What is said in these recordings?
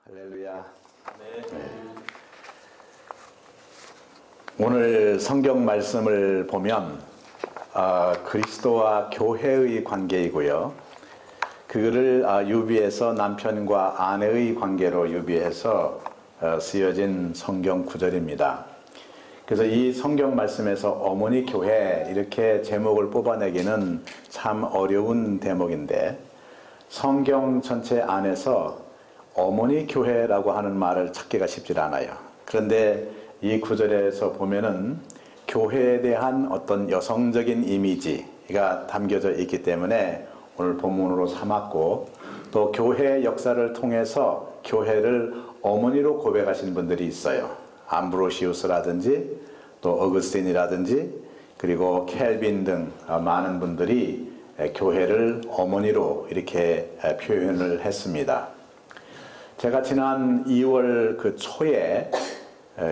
할렐루야. 네. 오늘 성경 말씀을 보면 그리스도와 교회의 관계이고요. 그거를 유비해서 남편과 아내의 관계로 유비해서 쓰여진 성경 구절입니다. 그래서 이 성경 말씀에서 어머니 교회 이렇게 제목을 뽑아내기는 참 어려운 대목인데, 성경 전체 안에서 어머니 교회라고 하는 말을 찾기가 쉽지 않아요. 그런데 이 구절에서 보면은 교회에 대한 어떤 여성적인 이미지가 담겨져 있기 때문에 오늘 본문으로 삼았고, 또 교회의 역사를 통해서 교회를 어머니로 고백하신 분들이 있어요. 암브로시우스라든지 또 어거스틴이라든지 그리고 켈빈 등 많은 분들이 교회를 어머니로 이렇게 표현을 했습니다. 제가 지난 2월 그 초에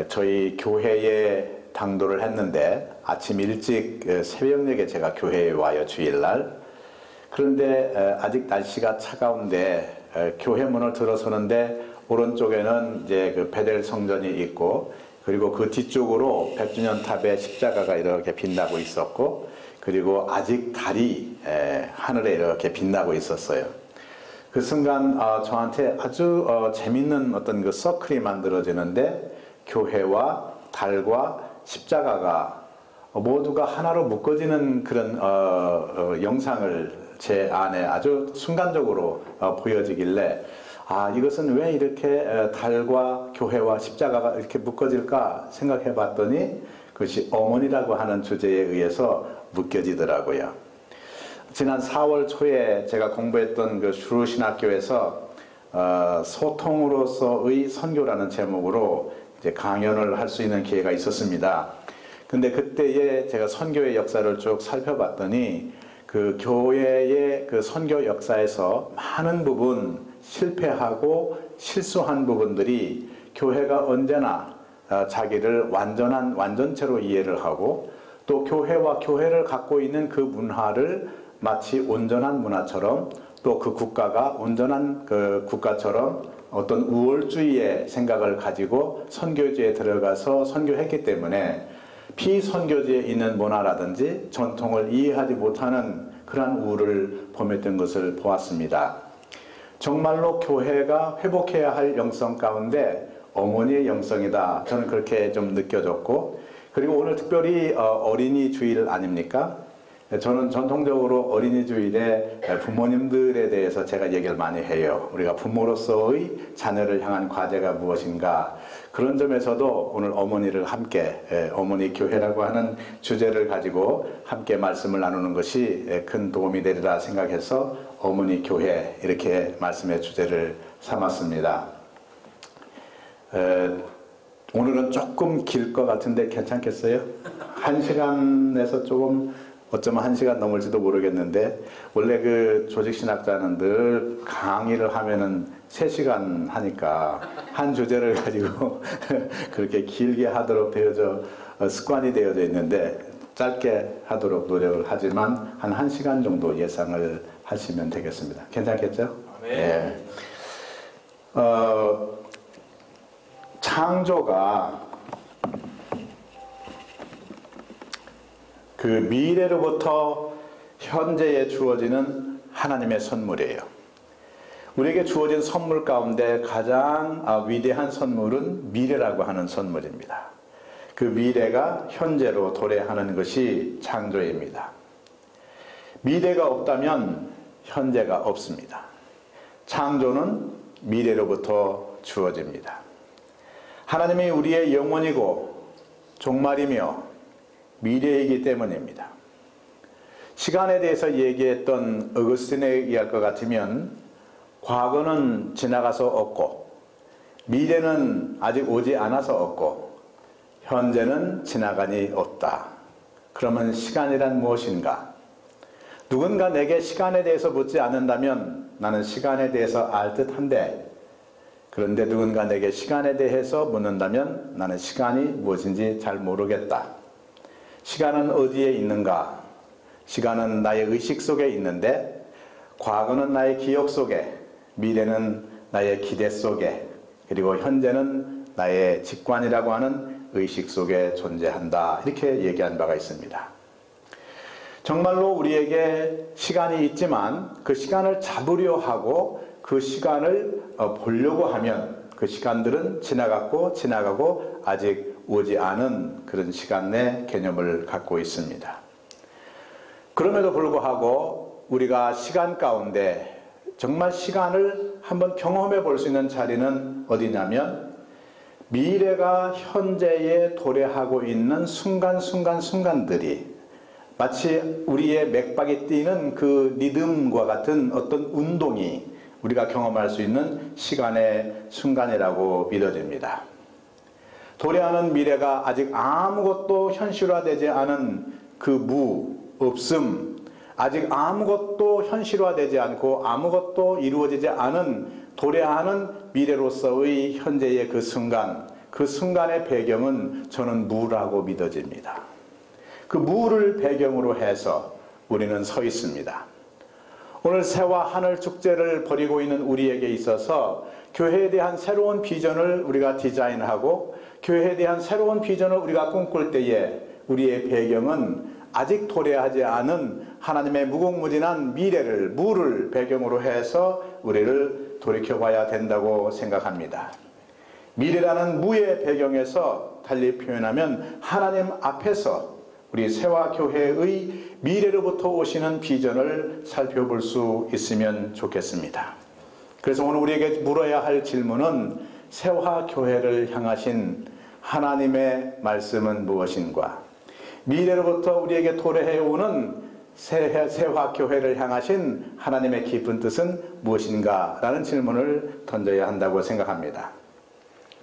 저희 교회에 당도를 했는데, 아침 일찍 새벽녘에 제가 교회에 와요, 주일날. 그런데 아직 날씨가 차가운데 교회 문을 들어서는데 오른쪽에는 이제 그 베델 성전이 있고, 그리고 그 뒤쪽으로 백주년 탑의 십자가가 이렇게 빛나고 있었고, 그리고 아직 달이 하늘에 이렇게 빛나고 있었어요. 그 순간 저한테 아주 재밌는 어떤 그 서클이 만들어지는데, 교회와 달과 십자가가 모두가 하나로 묶어지는 그런 영상을 제 안에 아주 순간적으로 보여지길래, 이것은 왜 이렇게 달과 교회와 십자가가 이렇게 묶어질까 생각해 봤더니 그것이 어머니라고 하는 주제에 의해서 묶여지더라고요. 지난 4월 초에 제가 공부했던 그 슈루 신학교에서 소통으로서의 선교라는 제목으로 이제 강연을 할 수 있는 기회가 있었습니다. 근데 그때에 제가 선교의 역사를 쭉 살펴봤더니 그 교회의 그 선교 역사에서 많은 부분 실패하고 실수한 부분들이 교회가 언제나 자기를 완전체로 이해를 하고, 또 교회와 교회를 갖고 있는 그 문화를 마치 온전한 문화처럼, 또 그 국가가 온전한 그 국가처럼 어떤 우월주의의 생각을 가지고 선교지에 들어가서 선교했기 때문에 피선교지에 있는 문화라든지 전통을 이해하지 못하는 그러한 우를 범했던 것을 보았습니다. 정말로 교회가 회복해야 할 영성 가운데 어머니의 영성이다, 저는 그렇게 좀 느껴졌고, 그리고 오늘 특별히 어린이 주일 아닙니까? 저는 전통적으로 어린이 주일에 부모님들에 대해서 제가 얘기를 많이 해요. 우리가 부모로서의 자녀를 향한 과제가 무엇인가. 그런 점에서도 오늘 어머니를 함께, 어머니 교회라고 하는 주제를 가지고 함께 말씀을 나누는 것이 큰 도움이 되리라 생각해서 어머니 교회 이렇게 말씀의 주제를 삼았습니다. 오늘은 조금 길 것 같은데 괜찮겠어요? 1시간에서 조금, 어쩌면 1시간 넘을지도 모르겠는데, 원래 그 조직신학자는 늘 강의를 하면은 3시간 하니까 한 주제를 가지고 그렇게 길게 하도록 습관이 되어져 있는데, 짧게 하도록 노력을 하지만 한 1시간 정도 예상을 하시면 되겠습니다. 괜찮겠죠? 네. 창조가 그 미래로부터 현재에 주어지는 하나님의 선물이에요. 우리에게 주어진 선물 가운데 가장 위대한 선물은 미래라고 하는 선물입니다. 그 미래가 현재로 도래하는 것이 창조입니다. 미래가 없다면 현재가 없습니다. 창조는 미래로부터 주어집니다. 하나님이 우리의 영혼이고 종말이며 미래이기 때문입니다. 시간에 대해서 얘기했던 어거스틴에 의할 것 같으면, 과거는 지나가서 없고, 미래는 아직 오지 않아서 없고, 현재는 지나가니 없다. 그러면 시간이란 무엇인가? 누군가 내게 시간에 대해서 묻지 않는다면 나는 시간에 대해서 알 듯한데, 그런데 누군가 내게 시간에 대해서 묻는다면 나는 시간이 무엇인지 잘 모르겠다. 시간은 어디에 있는가? 시간은 나의 의식 속에 있는데, 과거는 나의 기억 속에, 미래는 나의 기대 속에, 그리고 현재는 나의 직관이라고 하는 의식 속에 존재한다. 이렇게 얘기한 바가 있습니다. 정말로 우리에게 시간이 있지만 그 시간을 잡으려 하고 그 시간을 보려고 하면 그 시간들은 지나가고 아직 오지 않은 그런 시간 내 개념을 갖고 있습니다. 그럼에도 불구하고 우리가 시간 가운데 정말 시간을 한번 경험해 볼 수 있는 자리는 어디냐면 미래가 현재에 도래하고 있는 순간들이 마치 우리의 맥박이 뛰는 그 리듬과 같은 어떤 운동이 우리가 경험할 수 있는 시간의 순간이라고 믿어집니다. 도래하는 미래가 아직 아무것도 현실화되지 않은 그 없음, 아직 아무것도 현실화되지 않고 아무것도 이루어지지 않은 도래하는 미래로서의 현재의 그 순간의 배경은 저는 무라고 믿어집니다. 그 무를 배경으로 해서 우리는 서 있습니다. 오늘 새와 하늘 축제를 벌이고 있는 우리에게 있어서 교회에 대한 새로운 비전을 우리가 디자인하고 교회에 대한 새로운 비전을 우리가 꿈꿀 때에 우리의 배경은 아직 도래하지 않은 하나님의 무궁무진한 무를 배경으로 해서 우리를 돌이켜봐야 된다고 생각합니다. 미래라는 무의 배경에서 달리 표현하면 하나님 앞에서 우리 새와 교회의 미래로부터 오시는 비전을 살펴볼 수 있으면 좋겠습니다. 그래서 오늘 우리에게 물어야 할 질문은 새와 교회를 향하신 하나님의 말씀은 무엇인가? 미래로부터 우리에게 도래해오는 새와 교회를 향하신 하나님의 깊은 뜻은 무엇인가? 라는 질문을 던져야 한다고 생각합니다.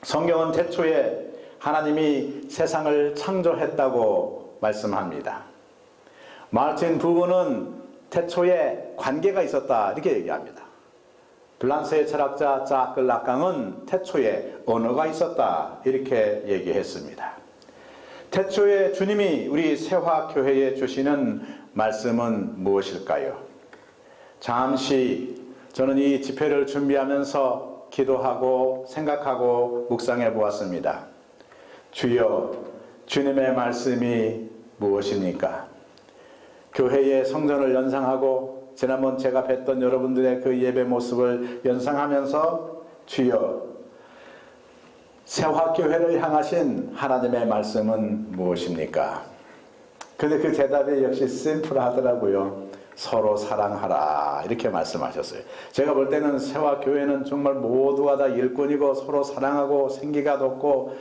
성경은 태초에 하나님이 세상을 창조했다고 말씀합니다. 마르틴 부부는 태초에 관계가 있었다 이렇게 얘기합니다. 블랑스의 철학자 자크 라깡은 태초에 언어가 있었다 이렇게 얘기했습니다. 태초에 주님이 우리 새화교회에 주시는 말씀은 무엇일까요? 잠시 저는 이 집회를 준비하면서 기도하고 생각하고 묵상해 보았습니다. 주여, 주님의 말씀이 무엇입니까? 교회의 성전을 연상하고 지난번 제가 뵀던 여러분들의 그 예배 모습을 연상하면서 주여, 새화교회를 향하신 하나님의 말씀은 무엇입니까? 근데 그 대답이 역시 심플하더라고요. 서로 사랑하라 이렇게 말씀하셨어요. 제가 볼 때는 새화교회는 정말 모두가 다 일꾼이고 서로 사랑하고 생기가 돋고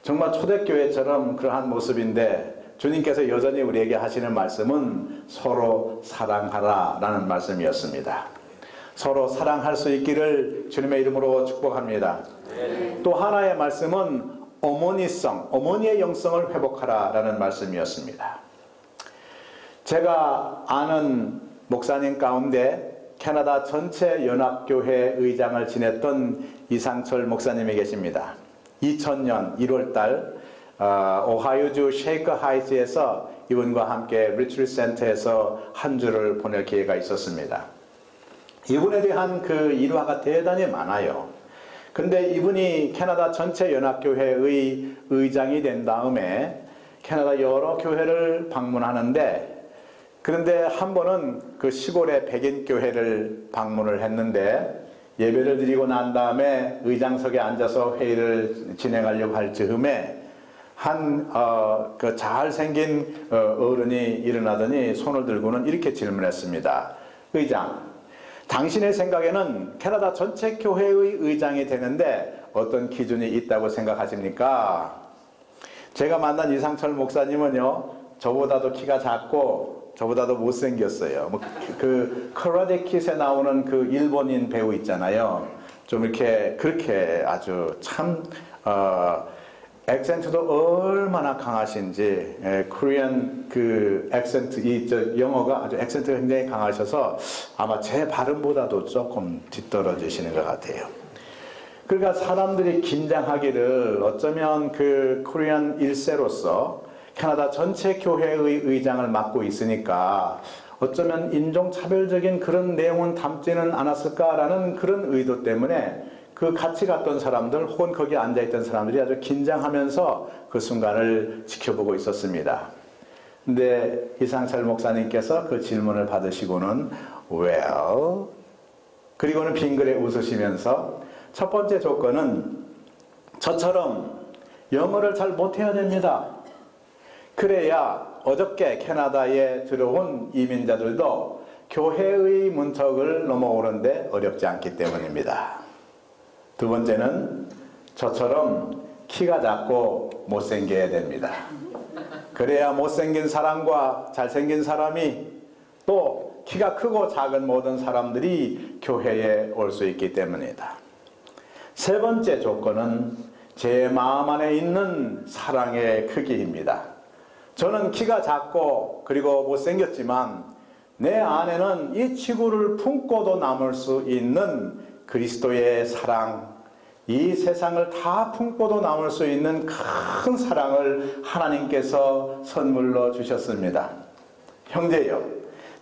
정말 초대교회처럼 그러한 모습인데 주님께서 여전히 우리에게 하시는 말씀은 서로 사랑하라 라는 말씀이었습니다. 서로 사랑할 수 있기를 주님의 이름으로 축복합니다. 네. 또 하나의 말씀은 어머니성, 어머니의 영성을 회복하라 라는 말씀이었습니다. 제가 아는 목사님 가운데 캐나다 전체 연합교회 의장을 지냈던 이상철 목사님이 계십니다. 2000년 1월달 오하이오주 쉐이커 하이츠에서 이분과 함께 리트리트 센터에서 한 주를 보낼 기회가 있었습니다. 이분에 대한 그 일화가 대단히 많아요. 근데 이분이 캐나다 전체 연합교회의 의장이 된 다음에 캐나다 여러 교회를 방문하는데, 그런데 한 번은 그 시골의 백인 교회를 방문을 했는데 예배를 드리고 난 다음에 의장석에 앉아서 회의를 진행하려고 할 즈음에 한 그 잘생긴 어른이 일어나더니 손을 들고는 이렇게 질문했습니다. 의장, 당신의 생각에는 캐나다 전체 교회의 의장이 되는데 어떤 기준이 있다고 생각하십니까? 제가 만난 이상철 목사님은요, 저보다도 키가 작고 저보다도 못생겼어요. 그 카라테 킷에 나오는 그 일본인 배우 있잖아요. 좀 이렇게 그렇게 아주 참 액센트도 얼마나 강하신지, 코리안 그 액센트, 영어가 아주 액센트가 굉장히 강하셔서 아마 제 발음보다도 조금 뒤떨어지시는 것 같아요. 그러니까 사람들이 긴장하기를 어쩌면 그 코리안 1세로서 캐나다 전체 교회의 의장을 맡고 있으니까 어쩌면 인종차별적인 그런 내용은 담지는 않았을까라는 그런 의도 때문에 그 같이 갔던 사람들 혹은 거기 앉아있던 사람들이 아주 긴장하면서 그 순간을 지켜보고 있었습니다. 근데 이상철 목사님께서 그 질문을 받으시고는 well, 그리고는 빙그레 웃으시면서 첫 번째 조건은 저처럼 영어를 잘 못해야 됩니다. 그래야 어저께 캐나다에 들어온 이민자들도 교회의 문턱을 넘어오는데 어렵지 않기 때문입니다. 두 번째는 저처럼 키가 작고 못생겨야 됩니다. 그래야 못생긴 사람과 잘생긴 사람이 또 키가 크고 작은 모든 사람들이 교회에 올 수 있기 때문이다. 세 번째 조건은 제 마음 안에 있는 사랑의 크기입니다. 저는 키가 작고 그리고 못생겼지만 내 안에는 이 지구를 품고도 남을 수 있는 그리스도의 사랑, 이 세상을 다 품고도 남을 수 있는 큰 사랑을 하나님께서 선물로 주셨습니다. 형제여,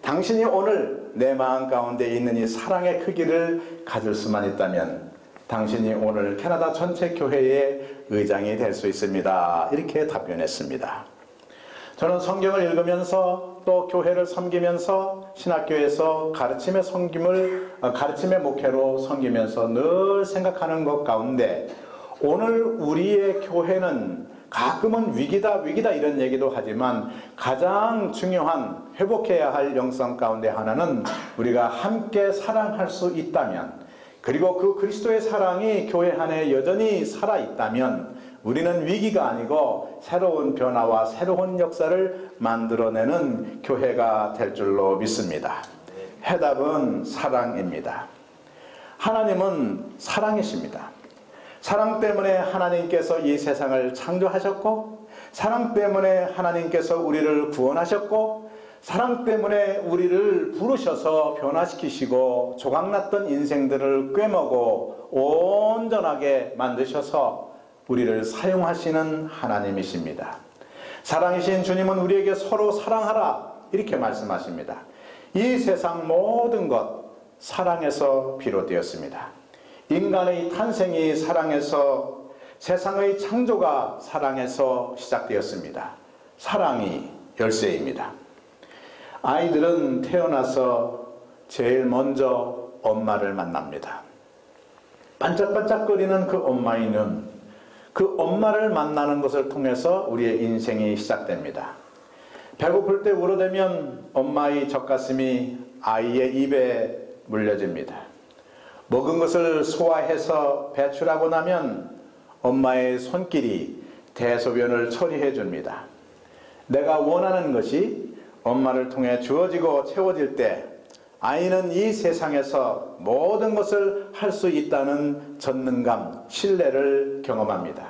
당신이 오늘 내 마음 가운데 있는 이 사랑의 크기를 가질 수만 있다면 당신이 오늘 캐나다 전체 교회의 의장이 될 수 있습니다. 이렇게 답변했습니다. 저는 성경을 읽으면서 또 교회를 섬기면서 신학교에서 가르침의 목회로 섬기면서 늘 생각하는 것 가운데 오늘 우리의 교회는 가끔은 위기다 이런 얘기도 하지만 가장 중요한 회복해야 할 영성 가운데 하나는 우리가 함께 사랑할 수 있다면, 그리고 그 그리스도의 사랑이 교회 안에 여전히 살아있다면 우리는 위기가 아니고 새로운 변화와 새로운 역사를 만들어내는 교회가 될 줄로 믿습니다. 해답은 사랑입니다. 하나님은 사랑이십니다. 사랑 때문에 하나님께서 이 세상을 창조하셨고, 사랑 때문에 하나님께서 우리를 구원하셨고, 사랑 때문에 우리를 부르셔서 변화시키시고 조각났던 인생들을 꿰매고 온전하게 만드셔서 우리를 사용하시는 하나님이십니다. 사랑이신 주님은 우리에게 서로 사랑하라 이렇게 말씀하십니다. 이 세상 모든 것 사랑에서 비롯되었습니다. 인간의 탄생이 사랑에서, 세상의 창조가 사랑에서 시작되었습니다. 사랑이 열쇠입니다. 아이들은 태어나서 제일 먼저 엄마를 만납니다. 반짝반짝거리는 그 엄마의 눈, 그 엄마를 만나는 것을 통해서 우리의 인생이 시작됩니다. 배고플 때 울어대면 엄마의 젖가슴이 아이의 입에 물려집니다. 먹은 것을 소화해서 배출하고 나면 엄마의 손길이 대소변을 처리해 줍니다. 내가 원하는 것이 엄마를 통해 주어지고 채워질 때 아이는 이 세상에서 모든 것을 할 수 있다는 전능감, 신뢰를 경험합니다.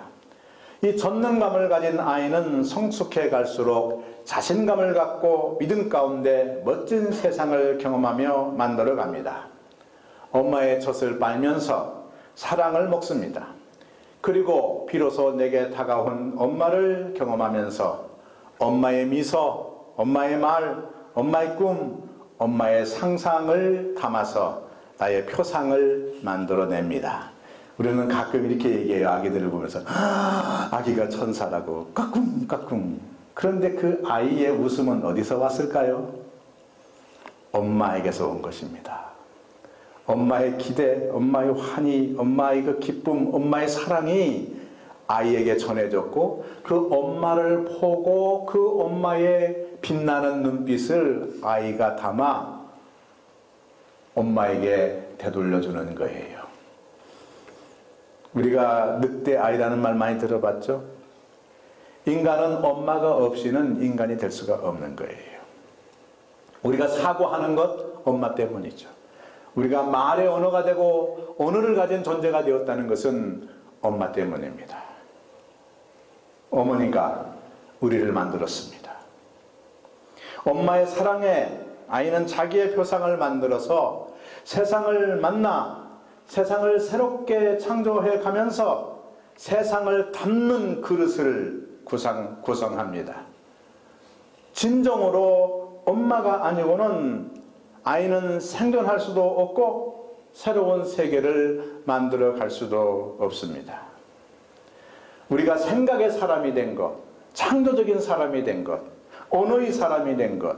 이 전능감을 가진 아이는 성숙해 갈수록 자신감을 갖고 믿음 가운데 멋진 세상을 경험하며 만들어갑니다. 엄마의 젖을 빨면서 사랑을 먹습니다. 그리고 비로소 내게 다가온 엄마를 경험하면서 엄마의 미소, 엄마의 말, 엄마의 꿈, 엄마의 상상을 담아서 나의 표상을 만들어냅니다. 우리는 가끔 이렇게 얘기해요. 아기들을 보면서 아기가 천사라고 까꿍까꿍. 그런데 그 아이의 웃음은 어디서 왔을까요? 엄마에게서 온 것입니다. 엄마의 기대, 엄마의 환희, 엄마의 그 기쁨, 엄마의 사랑이 아이에게 전해졌고 그 엄마를 보고 그 엄마의 빛나는 눈빛을 아이가 담아 엄마에게 되돌려주는 거예요. 우리가 늑대 아이라는 말 많이 들어봤죠? 인간은 엄마가 없이는 인간이 될 수가 없는 거예요. 우리가 사고하는 것 엄마 때문이죠. 우리가 말의 언어가 되고 언어를 가진 존재가 되었다는 것은 엄마 때문입니다. 어머니가 우리를 만들었습니다. 엄마의 사랑에 아이는 자기의 표상을 만들어서 세상을 만나 세상을 새롭게 창조해 가면서 세상을 담는 그릇을 구성합니다. 진정으로 엄마가 아니고는 아이는 생존할 수도 없고 새로운 세계를 만들어 갈 수도 없습니다. 우리가 생각의 사람이 된 것, 창조적인 사람이 된 것, 언어의 사람이 된 것,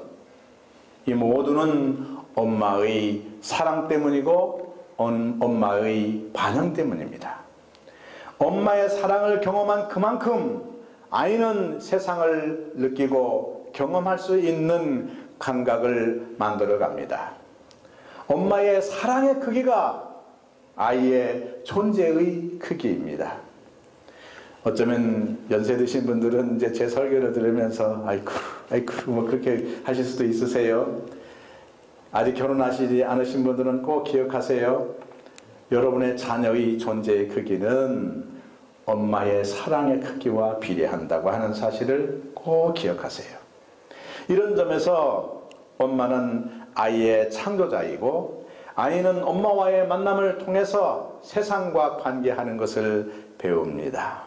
이 모두는 엄마의 사랑 때문이고 엄마의 반영 때문입니다. 엄마의 사랑을 경험한 그만큼 아이는 세상을 느끼고 경험할 수 있는 감각을 만들어 갑니다. 엄마의 사랑의 크기가 아이의 존재의 크기입니다. 어쩌면 연세 드신 분들은 이제 제 설교를 들으면서 아이쿠 뭐 그렇게 하실 수도 있으세요. 아직 결혼하시지 않으신 분들은 꼭 기억하세요. 여러분의 자녀의 존재의 크기는 엄마의 사랑의 크기와 비례한다고 하는 사실을 꼭 기억하세요. 이런 점에서 엄마는 아이의 창조자이고 아이는 엄마와의 만남을 통해서 세상과 관계하는 것을 배웁니다.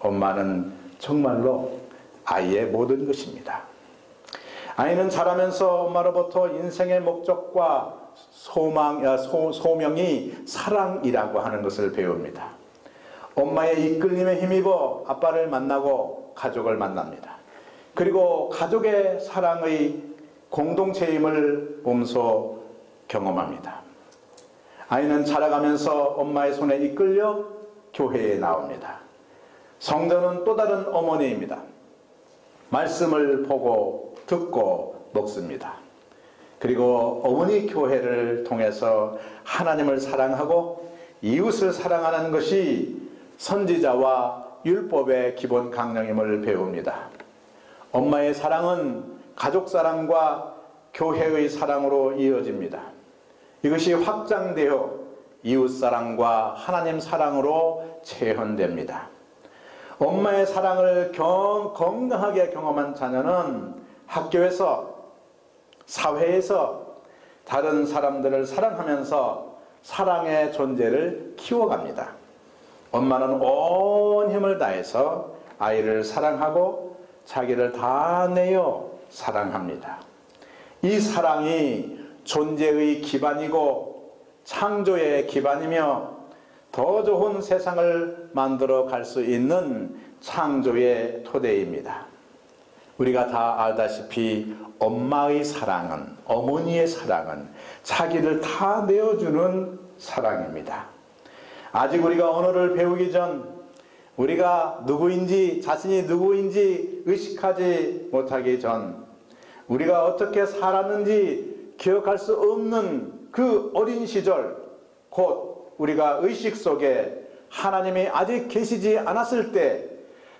엄마는 정말로 아이의 모든 것입니다. 아이는 자라면서 엄마로부터 인생의 목적과 소명이 사랑이라고 하는 것을 배웁니다. 엄마의 이끌림에 힘입어 아빠를 만나고 가족을 만납니다. 그리고 가족의 사랑의 공동체임을 몸소 경험합니다. 아이는 자라가면서 엄마의 손에 이끌려 교회에 나옵니다. 성전은 또 다른 어머니입니다. 말씀을 보고 듣고 먹습니다. 그리고 어머니 교회를 통해서 하나님을 사랑하고 이웃을 사랑하는 것이 선지자와 율법의 기본 강령임을 배웁니다. 엄마의 사랑은 가족 사랑과 교회의 사랑으로 이어집니다. 이것이 확장되어 이웃 사랑과 하나님 사랑으로 체현됩니다. 엄마의 사랑을 건강하게 경험한 자녀는 학교에서, 사회에서 다른 사람들을 사랑하면서 사랑의 존재를 키워갑니다. 엄마는 온 힘을 다해서 아이를 사랑하고 자기를 다 내어 사랑합니다. 이 사랑이 존재의 기반이고 창조의 기반이며 더 좋은 세상을 만들어 갈 수 있는 창조의 토대입니다. 우리가 다 알다시피 엄마의 사랑은, 어머니의 사랑은 자기를 다 내어주는 사랑입니다. 아직 우리가 언어를 배우기 전, 우리가 누구인지, 자신이 누구인지 의식하지 못하기 전, 우리가 어떻게 살았는지 기억할 수 없는 그 어린 시절, 곧 우리가 의식 속에 하나님이 아직 계시지 않았을 때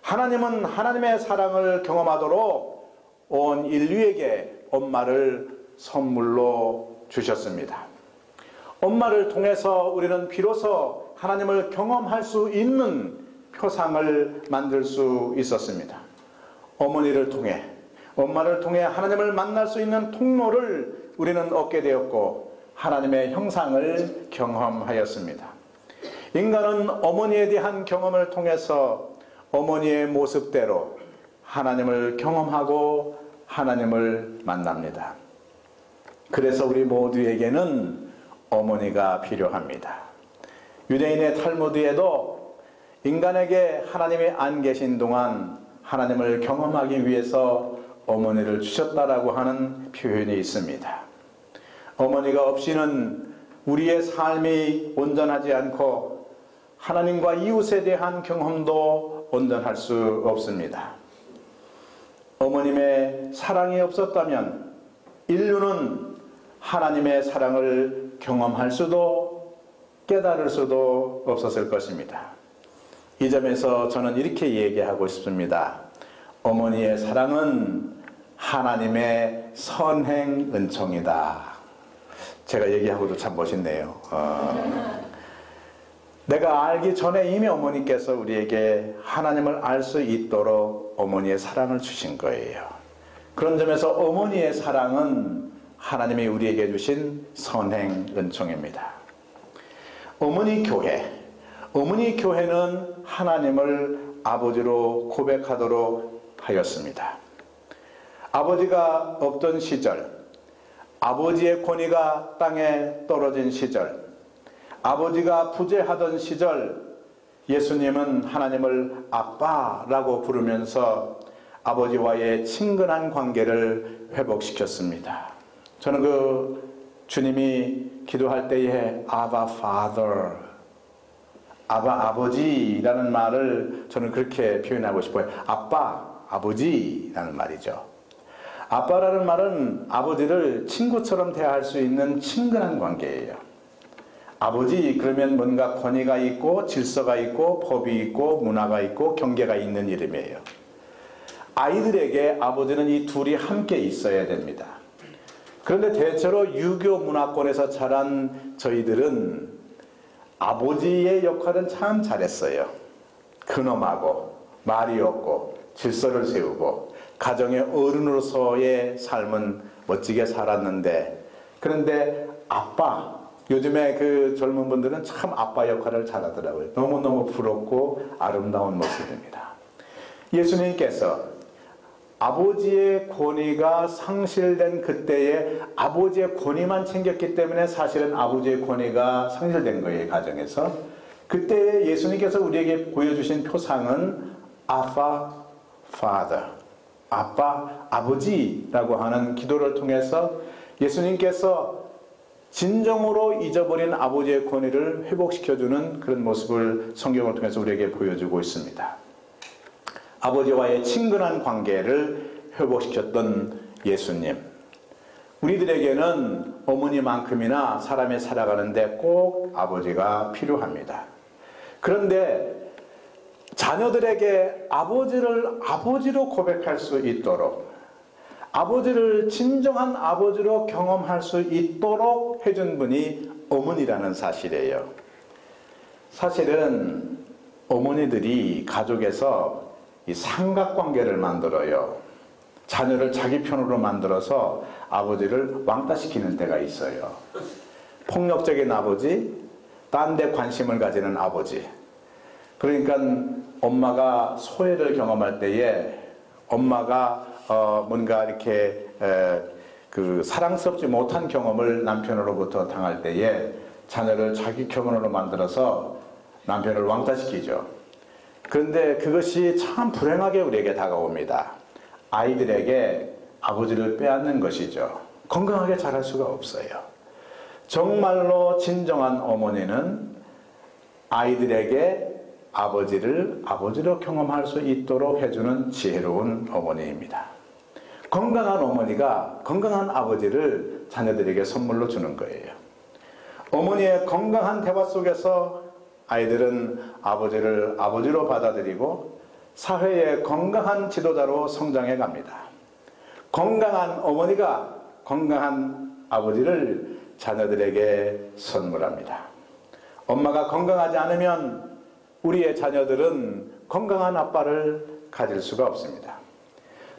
하나님은 하나님의 사랑을 경험하도록 온 인류에게 엄마를 선물로 주셨습니다. 엄마를 통해서 우리는 비로소 하나님을 경험할 수 있는 표상을 만들 수 있었습니다. 어머니를 통해, 엄마를 통해 하나님을 만날 수 있는 통로를 우리는 얻게 되었고 하나님의 형상을 경험하였습니다. 인간은 어머니에 대한 경험을 통해서 어머니의 모습대로 하나님을 경험하고 하나님을 만납니다. 그래서 우리 모두에게는 어머니가 필요합니다. 유대인의 탈무드에도 인간에게 하나님이 안 계신 동안 하나님을 경험하기 위해서 어머니를 주셨다라고 하는 표현이 있습니다. 어머니가 없이는 우리의 삶이 온전하지 않고 하나님과 이웃에 대한 경험도 온전할 수 없습니다. 어머님의 사랑이 없었다면 인류는 하나님의 사랑을 경험할 수도 깨달을 수도 없었을 것입니다. 이 점에서 저는 이렇게 얘기하고 싶습니다. 어머니의 사랑은 하나님의 선행 은총이다. 제가 얘기하고도 참 멋있네요. 내가 알기 전에 이미 어머니께서 우리에게 하나님을 알 수 있도록 어머니의 사랑을 주신 거예요. 그런 점에서 어머니의 사랑은 하나님이 우리에게 주신 선행 은총입니다. 어머니 교회는 하나님을 아버지로 고백하도록 하였습니다. 아버지가 없던 시절, 아버지의 권위가 땅에 떨어진 시절, 아버지가 부재하던 시절 예수님은 하나님을 아빠라고 부르면서 아버지와의 친근한 관계를 회복시켰습니다. 저는 그 주님이 기도할 때에 아바 Father, 아바 아버지라는 말을 저는 그렇게 표현하고 싶어요. 아빠, 아버지라는 말이죠. 아빠라는 말은 아버지를 친구처럼 대할 수 있는 친근한 관계예요. 아버지 그러면 뭔가 권위가 있고 질서가 있고 법이 있고 문화가 있고 경계가 있는 이름이에요. 아이들에게 아버지는 이 둘이 함께 있어야 됩니다. 그런데 대체로 유교 문화권에서 자란 저희들은 아버지의 역할은 참 잘했어요. 근엄하고 말이 없고 질서를 세우고 가정의 어른으로서의 삶은 멋지게 살았는데, 그런데 아빠, 요즘에 그 젊은 분들은 참 아빠 역할을 잘하더라고요. 너무너무 부럽고 아름다운 모습입니다. 예수님께서 아버지의 권위가 상실된 그때에 아버지의 권위만 챙겼기 때문에 사실은 아버지의 권위가 상실된 거예요, 가정에서. 그때 예수님께서 우리에게 보여주신 표상은 아빠, Father, 아빠, 아버지라고 하는 기도를 통해서 예수님께서 진정으로 잊어버린 아버지의 권위를 회복시켜주는 그런 모습을 성경을 통해서 우리에게 보여주고 있습니다. 아버지와의 친근한 관계를 회복시켰던 예수님. 우리들에게는 어머니만큼이나 사람이 살아가는데 꼭 아버지가 필요합니다. 그런데 자녀들에게 아버지를 아버지로 고백할 수 있도록, 아버지를 진정한 아버지로 경험할 수 있도록 해준 분이 어머니라는 사실이에요. 사실은 어머니들이 가족에서 이 삼각관계를 만들어요. 자녀를 자기 편으로 만들어서 아버지를 왕따시키는 때가 있어요. 폭력적인 아버지, 딴 데 관심을 가지는 아버지. 그러니까 엄마가 소외를 경험할 때에 엄마가 뭔가 이렇게 그 사랑스럽지 못한 경험을 남편으로부터 당할 때에 자녀를 자기 편으로 만들어서 남편을 왕따시키죠. 그런데 그것이 참 불행하게 우리에게 다가옵니다. 아이들에게 아버지를 빼앗는 것이죠. 건강하게 자랄 수가 없어요. 정말로 진정한 어머니는 아이들에게 아버지를 아버지로 경험할 수 있도록 해주는 지혜로운 어머니입니다. 건강한 어머니가 건강한 아버지를 자녀들에게 선물로 주는 거예요. 어머니의 건강한 대화 속에서 아이들은 아버지를 아버지로 받아들이고 사회의 건강한 지도자로 성장해 갑니다. 건강한 어머니가 건강한 아버지를 자녀들에게 선물합니다. 엄마가 건강하지 않으면 우리의 자녀들은 건강한 아빠를 가질 수가 없습니다.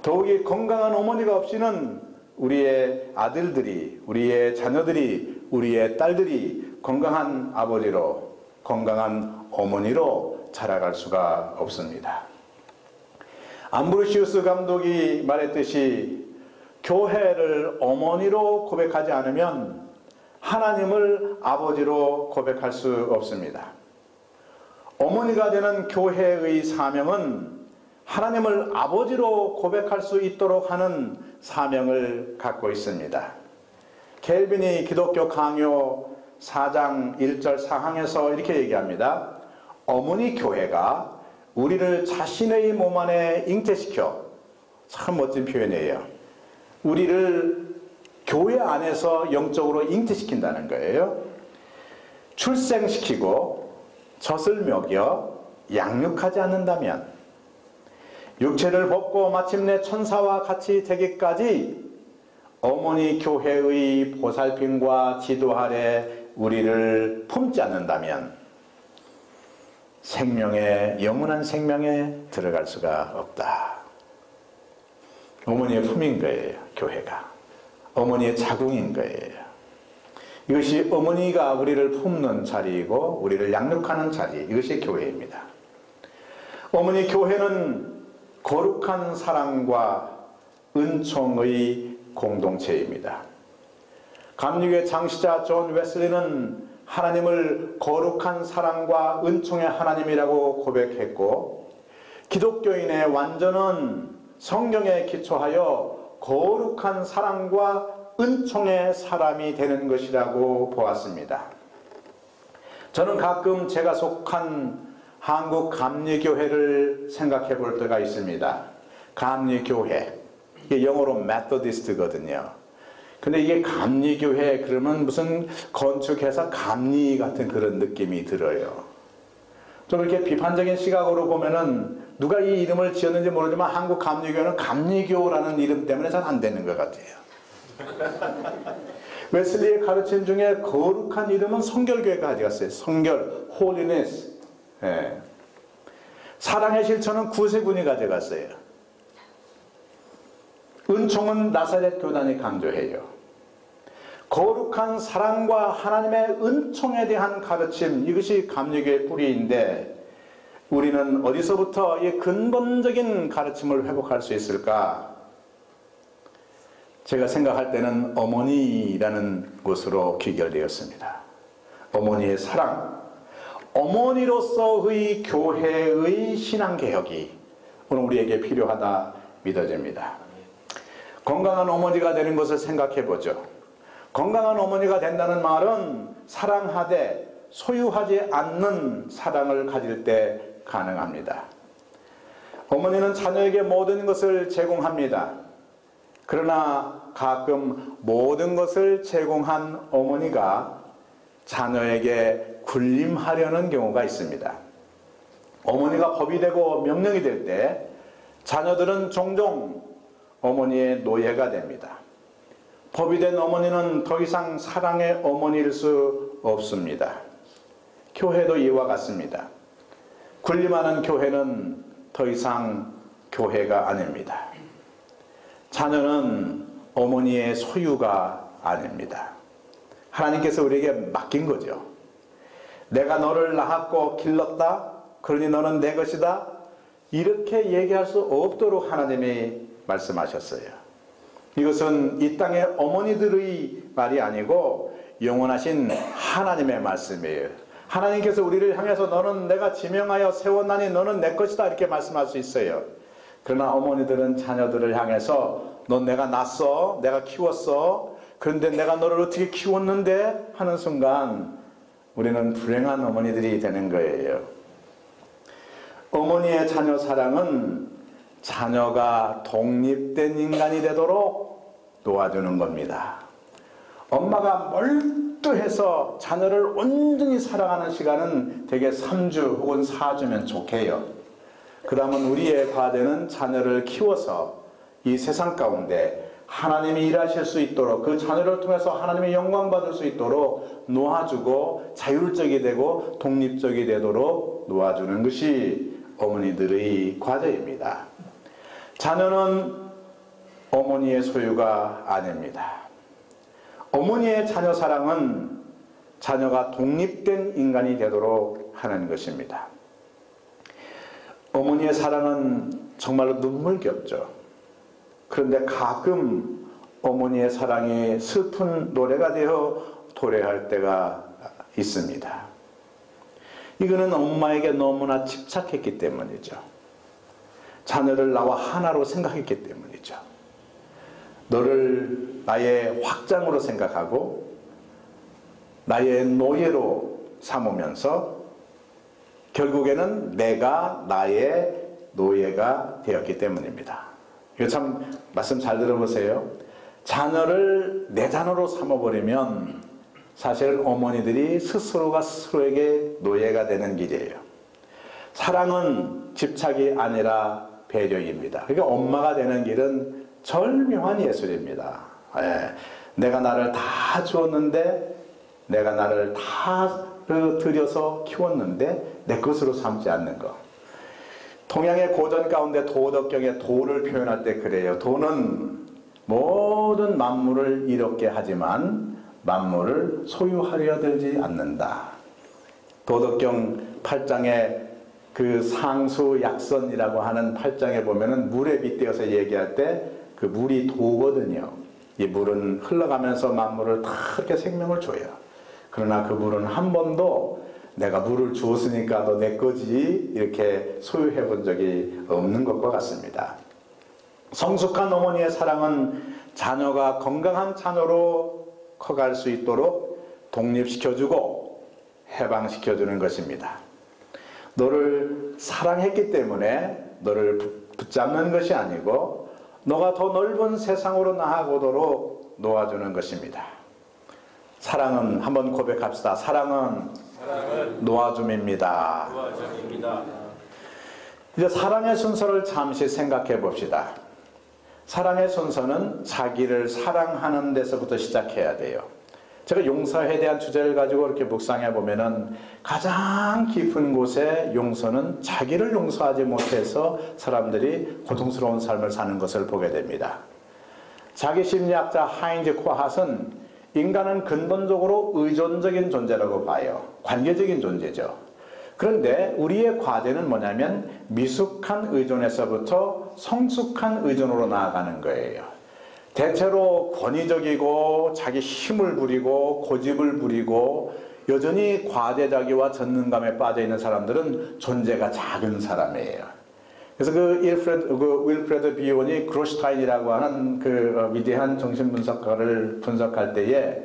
더욱이 건강한 어머니가 없이는 우리의 아들들이, 우리의 자녀들이, 우리의 딸들이 건강한 아버지로, 건강한 어머니로 자라갈 수가 없습니다. 암브로시우스 감독이 말했듯이 교회를 어머니로 고백하지 않으면 하나님을 아버지로 고백할 수 없습니다. 어머니가 되는 교회의 사명은 하나님을 아버지로 고백할 수 있도록 하는 사명을 갖고 있습니다. 켈빈이 기독교 강요 4장 1절 사항에서 이렇게 얘기합니다. 어머니 교회가 우리를 자신의 몸 안에 잉태시켜, 참 멋진 표현이에요. 우리를 교회 안에서 영적으로 잉태시킨다는 거예요. 출생시키고 젖을 먹여 양육하지 않는다면, 육체를 벗고 마침내 천사와 같이 되기까지 어머니 교회의 보살핌과 지도 아래 우리를 품지 않는다면 영원한 생명에 들어갈 수가 없다. 어머니의 품인 거예요, 교회가. 어머니의 자궁인 거예요. 이것이 어머니가 우리를 품는 자리이고 우리를 양육하는 자리, 이것이 교회입니다. 어머니 교회는 거룩한 사랑과 은총의 공동체입니다. 감리교의 창시자 존 웨슬리는 하나님을 거룩한 사랑과 은총의 하나님이라고 고백했고, 기독교인의 완전은 성경에 기초하여 거룩한 사랑과 은총의 사람이 되는 것이라고 보았습니다. 저는 가끔 제가 속한 한국 감리교회를 생각해 볼 때가 있습니다. 감리교회, 이게 영어로 메토디스트거든요. 근데 이게 감리교회 그러면 무슨 건축회사 감리 같은 그런 느낌이 들어요. 좀 이렇게 비판적인 시각으로 보면은 누가 이 이름을 지었는지 모르지만 한국 감리교회는 감리교라는 이름 때문에 잘 안 되는 것 같아요. 웨슬리의 가르침 중에 거룩한 이름은 성결교회가 가져갔어요. 성결, holiness. 예. 사랑의 실천은 구세군이 가져갔어요. 은총은 나사렛 교단이 강조해요. 거룩한 사랑과 하나님의 은총에 대한 가르침, 이것이 감리교의 뿌리인데, 우리는 어디서부터 이 근본적인 가르침을 회복할 수 있을까? 제가 생각할 때는 어머니라는 곳으로 귀결되었습니다. 어머니의 사랑, 어머니로서의 교회의 신앙개혁이 오늘 우리에게 필요하다 믿어집니다. 건강한 어머니가 되는 것을 생각해 보죠. 건강한 어머니가 된다는 말은 사랑하되 소유하지 않는 사랑을 가질 때 가능합니다. 어머니는 자녀에게 모든 것을 제공합니다. 그러나 가끔 모든 것을 제공한 어머니가 자녀에게 군림하려는 경우가 있습니다. 어머니가 법이 되고 명령이 될 때 자녀들은 종종 어머니의 노예가 됩니다. 법이 된 어머니는 더 이상 사랑의 어머니일 수 없습니다. 교회도 이와 같습니다. 군림하는 교회는 더 이상 교회가 아닙니다. 자녀는 어머니의 소유가 아닙니다. 하나님께서 우리에게 맡긴 거죠. 내가 너를 낳았고 길렀다, 그러니 너는 내 것이다, 이렇게 얘기할 수 없도록 하나님이 말씀하셨어요. 이것은 이 땅의 어머니들의 말이 아니고 영원하신 하나님의 말씀이에요. 하나님께서 우리를 향해서 너는 내가 지명하여 세웠나니 너는 내 것이다, 이렇게 말씀할 수 있어요. 그러나 어머니들은 자녀들을 향해서 넌 내가 낳았어, 내가 키웠어, 그런데 내가 너를 어떻게 키웠는데 하는 순간 우리는 불행한 어머니들이 되는 거예요. 어머니의 자녀 사랑은 자녀가 독립된 인간이 되도록 도와주는 겁니다. 엄마가 몰두해서 자녀를 온전히 사랑하는 시간은 대개 3주 혹은 4주면 좋게요. 그 다음은 우리의 과제는 자녀를 키워서 이 세상 가운데 하나님이 일하실 수 있도록, 그 자녀를 통해서 하나님의 영광 받을 수 있도록 놓아주고 자율적이 되고 독립적이 되도록 놓아주는 것이 어머니들의 과제입니다. 자녀는 어머니의 소유가 아닙니다. 어머니의 자녀 사랑은 자녀가 독립된 인간이 되도록 하는 것입니다. 어머니의 사랑은 정말로 눈물겹죠. 그런데 가끔 어머니의 사랑이 슬픈 노래가 되어 도래할 때가 있습니다. 이거는 엄마에게 너무나 집착했기 때문이죠. 자녀를 나와 하나로 생각했기 때문이죠. 너를 나의 확장으로 생각하고 나의 노예로 삼으면서 결국에는 내가 나의 노예가 되었기 때문입니다. 이거 참 말씀 잘 들어보세요. 자녀를 내 자녀로 삼아버리면 사실 어머니들이 스스로가 스스로에게 노예가 되는 길이에요. 사랑은 집착이 아니라 배려입니다. 그러니까 엄마가 되는 길은 절묘한 예술입니다. 예. 내가 나를 다 주었는데, 내가 나를 다 들여서 키웠는데 내 것으로 삼지 않는 것. 동양의 고전 가운데 도덕경에 도를 표현할 때 그래요. 도는 모든 만물을 이롭게 하지만 만물을 소유하려 들지 않는다. 도덕경 8장에 그 상수약선이라고 하는 8장에 보면은 물에 빗대어서 얘기할 때 그 물이 도거든요. 이 물은 흘러가면서 만물을 다 이렇게 생명을 줘요. 그러나 그 물은 한 번도 내가 물을 주었으니까 너 내 거지 이렇게 소유해 본 적이 없는 것과 같습니다. 성숙한 어머니의 사랑은 자녀가 건강한 자녀로 커갈 수 있도록 독립시켜주고 해방시켜주는 것입니다. 너를 사랑했기 때문에 너를 붙잡는 것이 아니고 너가 더 넓은 세상으로 나아가도록 놓아주는 것입니다. 사랑은 한번 고백합시다. 사랑은 놓아줌입니다. 이제 사랑의 순서를 잠시 생각해 봅시다. 사랑의 순서는 자기를 사랑하는 데서부터 시작해야 돼요. 제가 용서에 대한 주제를 가지고 이렇게 묵상해 보면은 가장 깊은 곳에 용서는 자기를 용서하지 못해서 사람들이 고통스러운 삶을 사는 것을 보게 됩니다. 자기 심리학자 하인즈 코핫은 인간은 근본적으로 의존적인 존재라고 봐요. 관계적인 존재죠. 그런데 우리의 과제는 뭐냐면 미숙한 의존에서부터 성숙한 의존으로 나아가는 거예요. 대체로 권위적이고 자기 힘을 부리고 고집을 부리고 여전히 과대자기와 전능감에 빠져 있는 사람들은 존재가 작은 사람이에요. 그래서 윌프레드 비온이 그로슈타인이라고 하는 그 위대한 정신분석가를 분석할 때에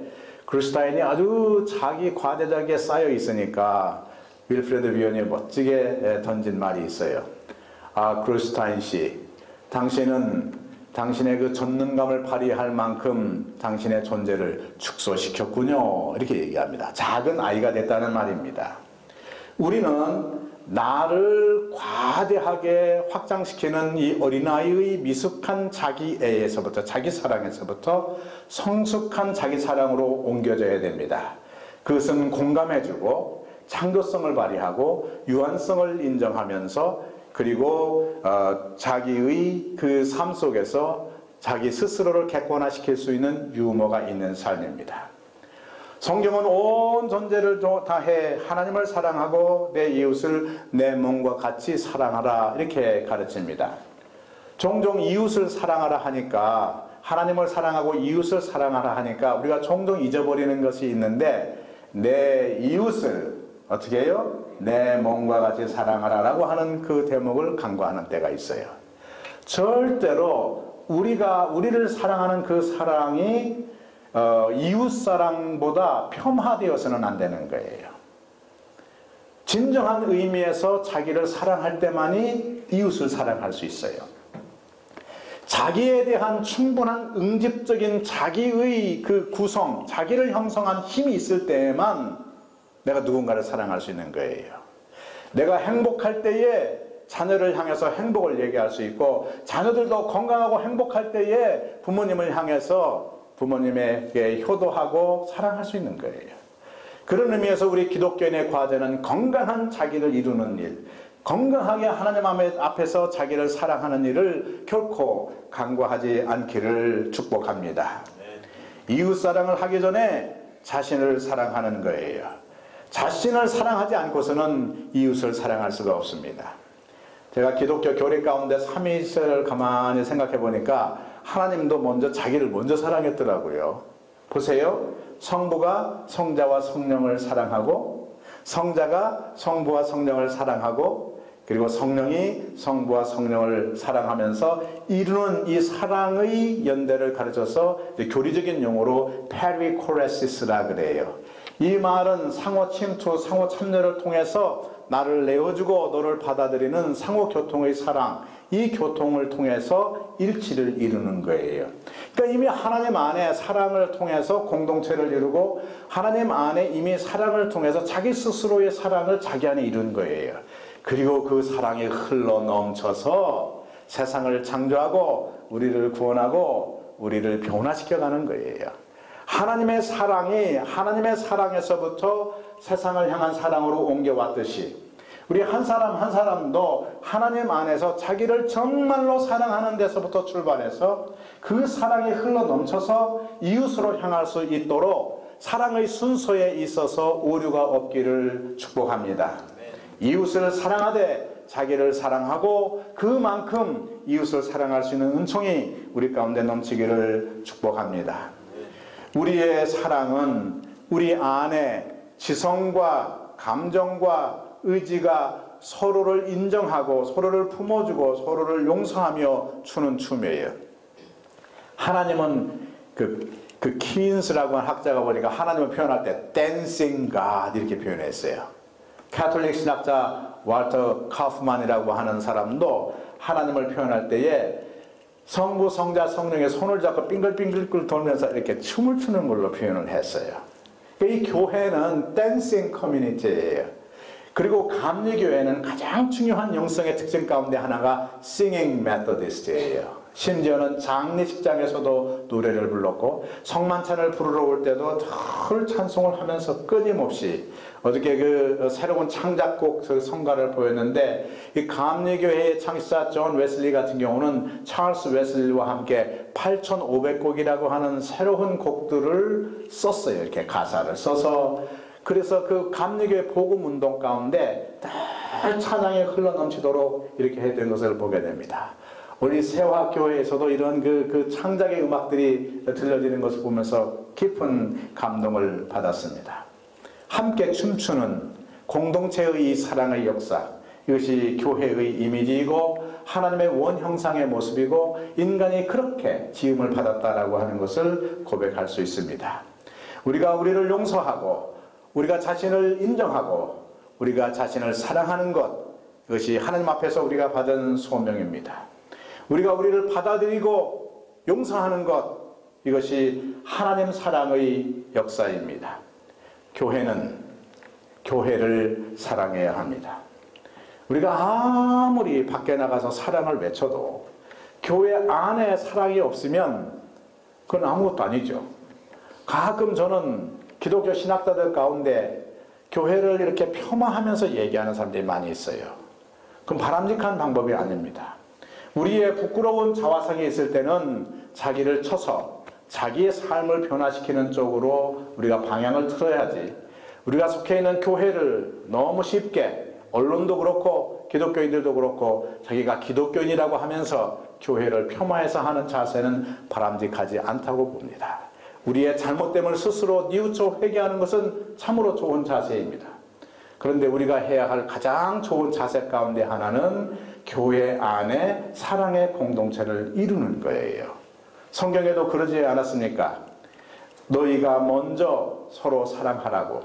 그로슈타인이 아주 자기 과대자기에 쌓여 있으니까 윌프레드 비온이 멋지게 던진 말이 있어요. 아, 그로슈타인 씨, 당신은 당신의 그 전능감을 발휘할 만큼 당신의 존재를 축소시켰군요. 이렇게 얘기합니다. 작은 아이가 됐다는 말입니다. 우리는 나를 과대하게 확장시키는 이 어린아이의 미숙한 자기애에서부터, 자기사랑에서부터 성숙한 자기사랑으로 옮겨져야 됩니다. 그것은 공감해주고 창조성을 발휘하고 유한성을 인정하면서 그리고 자기의 그 삶 속에서 자기 스스로를 객관화시킬 수 있는 유머가 있는 삶입니다. 성경은 온 존재를 다해 하나님을 사랑하고 내 이웃을 내 몸과 같이 사랑하라 이렇게 가르칩니다. 종종 이웃을 사랑하라 하니까 하나님을 사랑하고 이웃을 사랑하라 하니까 우리가 종종 잊어버리는 것이 있는데 내 이웃을 어떻게 해요? 내 몸과 같이 사랑하라 라고 하는 그 대목을 간과하는 때가 있어요. 절대로 우리를 사랑하는 그 사랑이 이웃사랑보다 폄하되어서는 안 되는 거예요. 진정한 의미에서 자기를 사랑할 때만이 이웃을 사랑할 수 있어요. 자기에 대한 충분한 응집적인 자기의 그 구성, 자기를 형성한 힘이 있을 때에만 내가 누군가를 사랑할 수 있는 거예요. 내가 행복할 때에 자녀를 향해서 행복을 얘기할 수 있고 자녀들도 건강하고 행복할 때에 부모님을 향해서 부모님에게 효도하고 사랑할 수 있는 거예요. 그런 의미에서 우리 기독교인의 과제는 건강한 자기를 이루는 일, 건강하게 하나님 앞에서 자기를 사랑하는 일을 결코 간과하지 않기를 축복합니다. 이웃사랑을 하기 전에 자신을 사랑하는 거예요. 자신을 사랑하지 않고서는 이웃을 사랑할 수가 없습니다. 제가 기독교 교리 가운데 삼위일체를 가만히 생각해 보니까 하나님도 먼저 자기를 먼저 사랑했더라고요. 보세요. 성부가 성자와 성령을 사랑하고 성자가 성부와 성령을 사랑하고 그리고 성령이 성부와 성령을 사랑하면서 이루는 이 사랑의 연대를 가르쳐서 교리적인 용어로 페리코레시스라 그래요. 이 말은 상호 침투, 상호 참여를 통해서 나를 내어주고 너를 받아들이는 상호 교통의 사랑, 이 교통을 통해서 일치를 이루는 거예요. 그러니까 이미 하나님 안에 사랑을 통해서 공동체를 이루고 하나님 안에 이미 사랑을 통해서 자기 스스로의 사랑을 자기 안에 이룬 거예요. 그리고 그 사랑이 흘러 넘쳐서 세상을 창조하고 우리를 구원하고 우리를 변화시켜가는 거예요. 하나님의 사랑이 하나님의 사랑에서부터 세상을 향한 사랑으로 옮겨왔듯이 우리 한 사람 한 사람도 하나님 안에서 자기를 정말로 사랑하는 데서부터 출발해서 그 사랑이 흘러 넘쳐서 이웃으로 향할 수 있도록 사랑의 순서에 있어서 오류가 없기를 축복합니다. 이웃을 사랑하되 자기를 사랑하고 그만큼 이웃을 사랑할 수 있는 은총이 우리 가운데 넘치기를 축복합니다. 우리의 사랑은 우리 안에 지성과 감정과 의지가 서로를 인정하고 서로를 품어주고 서로를 용서하며 추는 춤이에요. 하나님은 그 키인스라고 하는 학자가 보니까 하나님을 표현할 때 Dancing God 이렇게 표현했어요. 가톨릭 신학자 월터 카프만이라고 하는 사람도 하나님을 표현할 때에 성부, 성자, 성령의 손을 잡고 빙글빙글 돌면서 이렇게 춤을 추는 걸로 표현을 했어요. 이 교회는 댄싱 커뮤니티예요. 그리고 감리교회는 가장 중요한 영성의 특징 가운데 하나가 싱잉 메소디스트예요. 심지어는 장례식장에서도 노래를 불렀고 성만찬을 부르러 올 때도 늘 찬송을 하면서 끊임없이 어저께 그 새로운 창작곡 성가를 보였는데 이 감리교회의 창시자 존 웨슬리 같은 경우는 찰스 웨슬리와 함께 8,500곡이라고 하는 새로운 곡들을 썼어요. 이렇게 가사를 써서 그래서 그 감리교회 복음운동 가운데 늘 찬양이 흘러넘치도록 이렇게 해둔 것을 보게 됩니다. 우리 세화교회에서도 이런 그 창작의 음악들이 들려지는 것을 보면서 깊은 감동을 받았습니다. 함께 춤추는 공동체의 사랑의 역사, 이것이 교회의 이미지이고 하나님의 원형상의 모습이고 인간이 그렇게 지음을 받았다라고 하는 것을 고백할 수 있습니다. 우리가 우리를 용서하고 우리가 자신을 인정하고 우리가 자신을 사랑하는 것, 이것이 하나님 앞에서 우리가 받은 소명입니다. 우리가 우리를 받아들이고 용서하는 것, 이것이 하나님 사랑의 역사입니다. 교회는 교회를 사랑해야 합니다. 우리가 아무리 밖에 나가서 사랑을 외쳐도 교회 안에 사랑이 없으면 그건 아무것도 아니죠. 가끔 저는 기독교 신학자들 가운데 교회를 이렇게 폄하하면서 얘기하는 사람들이 많이 있어요. 그건 바람직한 방법이 아닙니다. 우리의 부끄러운 자화상이 있을 때는 자기를 쳐서 자기의 삶을 변화시키는 쪽으로 우리가 방향을 틀어야지, 우리가 속해 있는 교회를 너무 쉽게 언론도 그렇고 기독교인들도 그렇고 자기가 기독교인이라고 하면서 교회를 폄하해서 하는 자세는 바람직하지 않다고 봅니다. 우리의 잘못됨을 스스로 뉘우쳐 회개하는 것은 참으로 좋은 자세입니다. 그런데 우리가 해야 할 가장 좋은 자세 가운데 하나는 교회 안에 사랑의 공동체를 이루는 거예요. 성경에도 그러지 않았습니까? 너희가 먼저 서로 사랑하라고.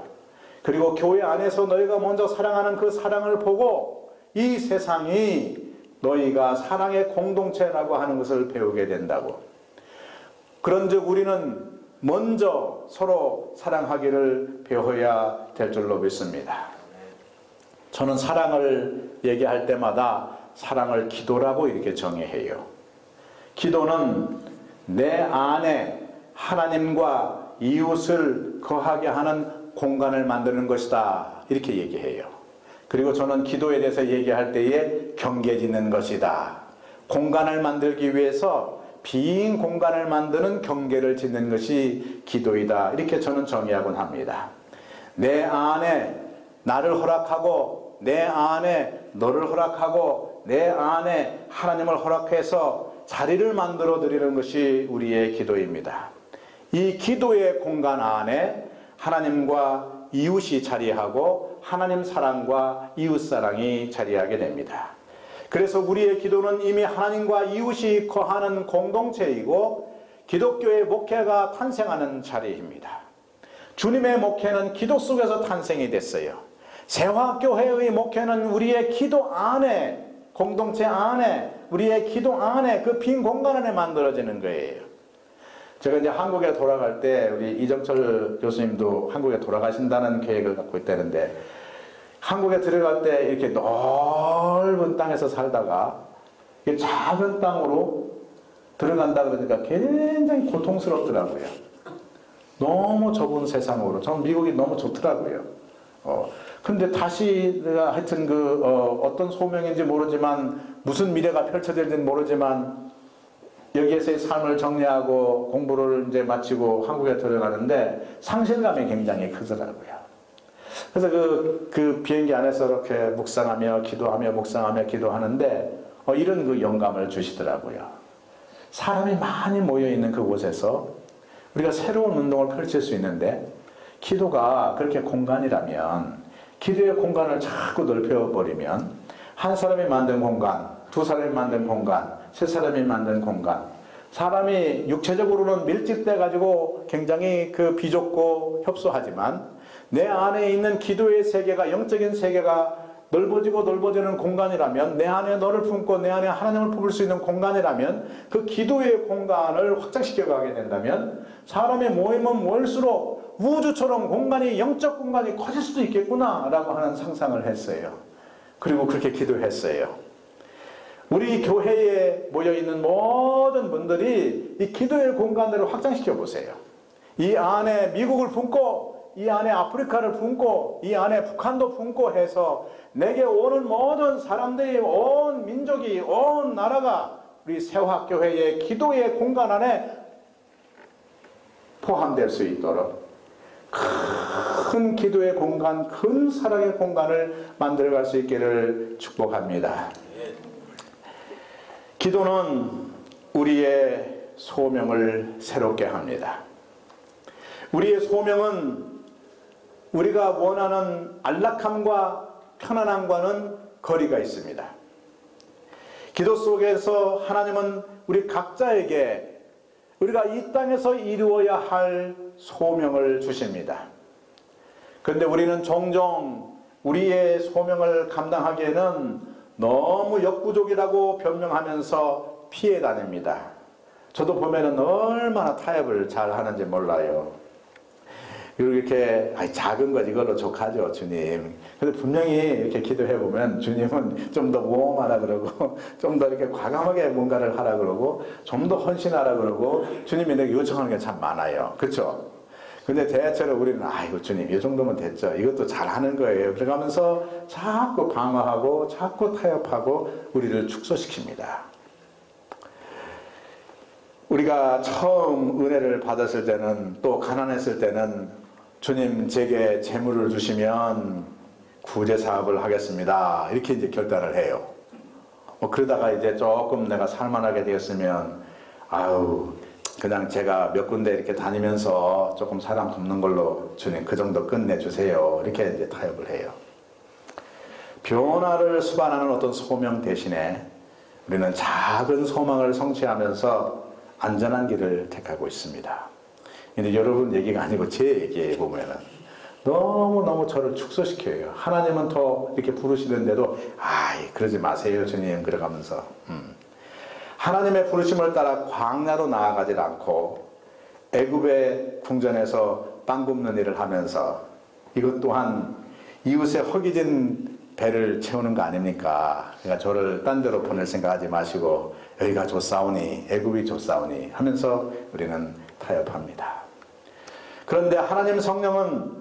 그리고 교회 안에서 너희가 먼저 사랑하는 그 사랑을 보고 이 세상이 너희가 사랑의 공동체라고 하는 것을 배우게 된다고. 그런즉 우리는 먼저 서로 사랑하기를 배워야 될 줄로 믿습니다. 저는 사랑을 얘기할 때마다 사랑을 기도라고 이렇게 정의해요. 기도는 내 안에 하나님과 이웃을 거하게 하는 공간을 만드는 것이다, 이렇게 얘기해요. 그리고 저는 기도에 대해서 얘기할 때에 경계 짓는 것이다. 공간을 만들기 위해서 빈 공간을 만드는 경계를 짓는 것이 기도이다, 이렇게 저는 정의하곤 합니다. 내 안에 나를 허락하고 내 안에 너를 허락하고 내 안에 하나님을 허락해서 자리를 만들어 드리는 것이 우리의 기도입니다. 이 기도의 공간 안에 하나님과 이웃이 자리하고 하나님 사랑과 이웃 사랑이 자리하게 됩니다. 그래서 우리의 기도는 이미 하나님과 이웃이 거하는 공동체이고 기독교의 목회가 탄생하는 자리입니다. 주님의 목회는 기도 속에서 탄생이 됐어요. 세화교회의 목회는 우리의 기도 안에, 공동체 안에, 우리의 기도 안에 그 빈 공간 안에 만들어지는 거예요. 제가 이제 한국에 돌아갈 때 우리 이정철 교수님도 한국에 돌아가신다는 계획을 갖고 있다는데, 한국에 들어갈 때 이렇게 넓은 땅에서 살다가 작은 땅으로 들어간다 그러니까 굉장히 고통스럽더라고요. 너무 좁은 세상으로. 저는 미국이 너무 좋더라고요. 근데 다시 내가 하여튼 어떤 소명인지 모르지만 무슨 미래가 펼쳐질지는 모르지만 여기에서의 삶을 정리하고 공부를 이제 마치고 한국에 들어가는데 상실감이 굉장히 크더라고요. 그래서 그 비행기 안에서 이렇게 묵상하며 기도하며 묵상하며 기도하는데 이런 그 영감을 주시더라고요. 사람이 많이 모여있는 그곳에서 우리가 새로운 운동을 펼칠 수 있는데 기도가 그렇게 공간이라면, 기도의 공간을 자꾸 넓혀버리면 한 사람이 만든 공간, 두 사람이 만든 공간, 세 사람이 만든 공간, 사람이 육체적으로는 밀집돼 가지고 굉장히 그 비좁고 협소하지만 내 안에 있는 기도의 세계가, 영적인 세계가 넓어지고 넓어지는 공간이라면, 내 안에 너를 품고 내 안에 하나님을 품을 수 있는 공간이라면, 그 기도의 공간을 확장시켜 가게 된다면 사람의 모이면 모일수록 우주처럼 공간이, 영적 공간이 커질 수도 있겠구나 라고 하는 상상을 했어요. 그리고 그렇게 기도했어요. 우리 교회에 모여있는 모든 분들이 이 기도의 공간들을 확장시켜 보세요. 이 안에 미국을 품고, 이 안에 아프리카를 품고, 이 안에 북한도 품고 해서 내게 오는 모든 사람들이, 온 민족이, 온 나라가 우리 세화교회의 기도의 공간 안에 포함될 수 있도록 큰 기도의 공간, 큰 사랑의 공간을 만들어갈 수 있기를 축복합니다. 기도는 우리의 소명을 새롭게 합니다. 우리의 소명은 우리가 원하는 안락함과 편안함과는 거리가 있습니다. 기도 속에서 하나님은 우리 각자에게 우리가 이 땅에서 이루어야 할 소명을 주십니다. 그런데 우리는 종종 우리의 소명을 감당하기에는 너무 역부족이라고 변명하면서 피해 다닙니다. 저도 보면은 얼마나 타협을 잘 하는지 몰라요. 이렇게 작은 것 이걸로 족하죠 주님. 근데 분명히 이렇게 기도해 보면 주님은 좀 더 모험하라 그러고, 좀 더 이렇게 과감하게 뭔가를 하라 그러고, 좀 더 헌신하라 그러고, 주님이 내게 요청하는 게 참 많아요. 그렇죠? 근데 대체로 우리는 아이고 주님 이 정도면 됐죠, 이것도 잘하는 거예요, 그러면서 자꾸 방어하고 자꾸 타협하고 우리를 축소시킵니다. 우리가 처음 은혜를 받았을 때는, 또 가난했을 때는 주님 제게 재물을 주시면 구제 사업을 하겠습니다 이렇게 이제 결단을 해요. 그러다가 이제 조금 내가 살만하게 되었으면 아유 그냥 제가 몇 군데 이렇게 다니면서 조금 사람 돕는 걸로 주님 그 정도 끝내주세요 이렇게 이제 타협을 해요. 변화를 수반하는 어떤 소명 대신에 우리는 작은 소망을 성취하면서 안전한 길을 택하고 있습니다. 근데 여러분 얘기가 아니고 제 얘기에 보면은 너무너무 저를 축소시켜요. 하나님은 더 이렇게 부르시는데도 아이 그러지 마세요 주님 그러가면서 하나님의 부르심을 따라 광야로 나아가질 않고 애굽의 궁전에서 빵 굽는 일을 하면서 이것 또한 이웃의 허기진 배를 채우는 거 아닙니까? 그러니까 저를 딴 데로 보낼 생각하지 마시고 여기가 좋사오니 애굽이 좋사오니 하면서 우리는 타협합니다. 그런데 하나님 성령은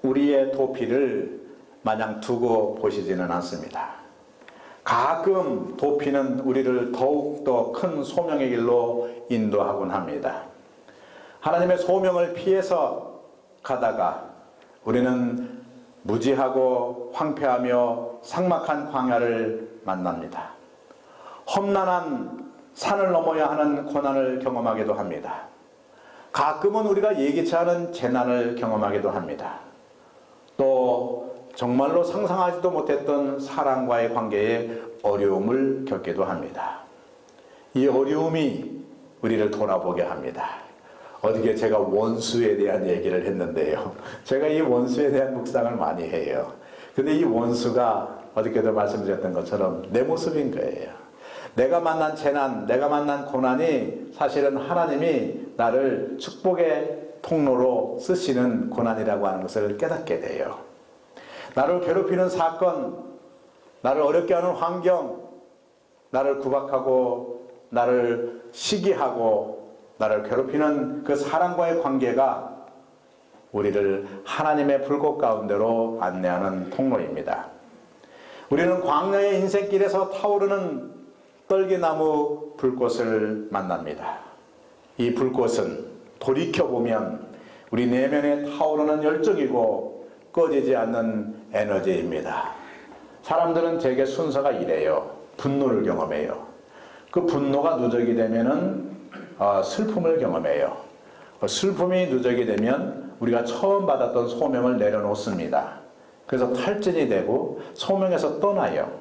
우리의 도피를 마냥 두고 보시지는 않습니다. 가끔 도피는 우리를 더욱더 큰 소명의 길로 인도하곤 합니다. 하나님의 소명을 피해서 가다가 우리는 무지하고 황폐하며 삭막한 광야를 만납니다. 험난한 산을 넘어야 하는 고난을 경험하기도 합니다. 가끔은 우리가 예기치 않은 재난을 경험하기도 합니다. 또 정말로 상상하지도 못했던 사람과의 관계에 어려움을 겪기도 합니다. 이 어려움이 우리를 돌아보게 합니다. 어저께 제가 원수에 대한 얘기를 했는데요. 제가 이 원수에 대한 묵상을 많이 해요. 근데 이 원수가 어저께도 말씀드렸던 것처럼 내 모습인 거예요. 내가 만난 재난, 내가 만난 고난이 사실은 하나님이 나를 축복의 통로로 쓰시는 고난이라고 하는 것을 깨닫게 돼요. 나를 괴롭히는 사건, 나를 어렵게 하는 환경, 나를 구박하고 나를 시기하고 나를 괴롭히는 그 사람과의 관계가 우리를 하나님의 불꽃 가운데로 안내하는 통로입니다. 우리는 광야의 인생길에서 타오르는 떨기나무 불꽃을 만납니다. 이 불꽃은 돌이켜보면 우리 내면에 타오르는 열정이고 꺼지지 않는 에너지입니다. 사람들은 되게 순서가 이래요. 분노를 경험해요. 그 분노가 누적이 되면은 슬픔을 경험해요. 슬픔이 누적이 되면 우리가 처음 받았던 소명을 내려놓습니다. 그래서 탈진이 되고 소명에서 떠나요.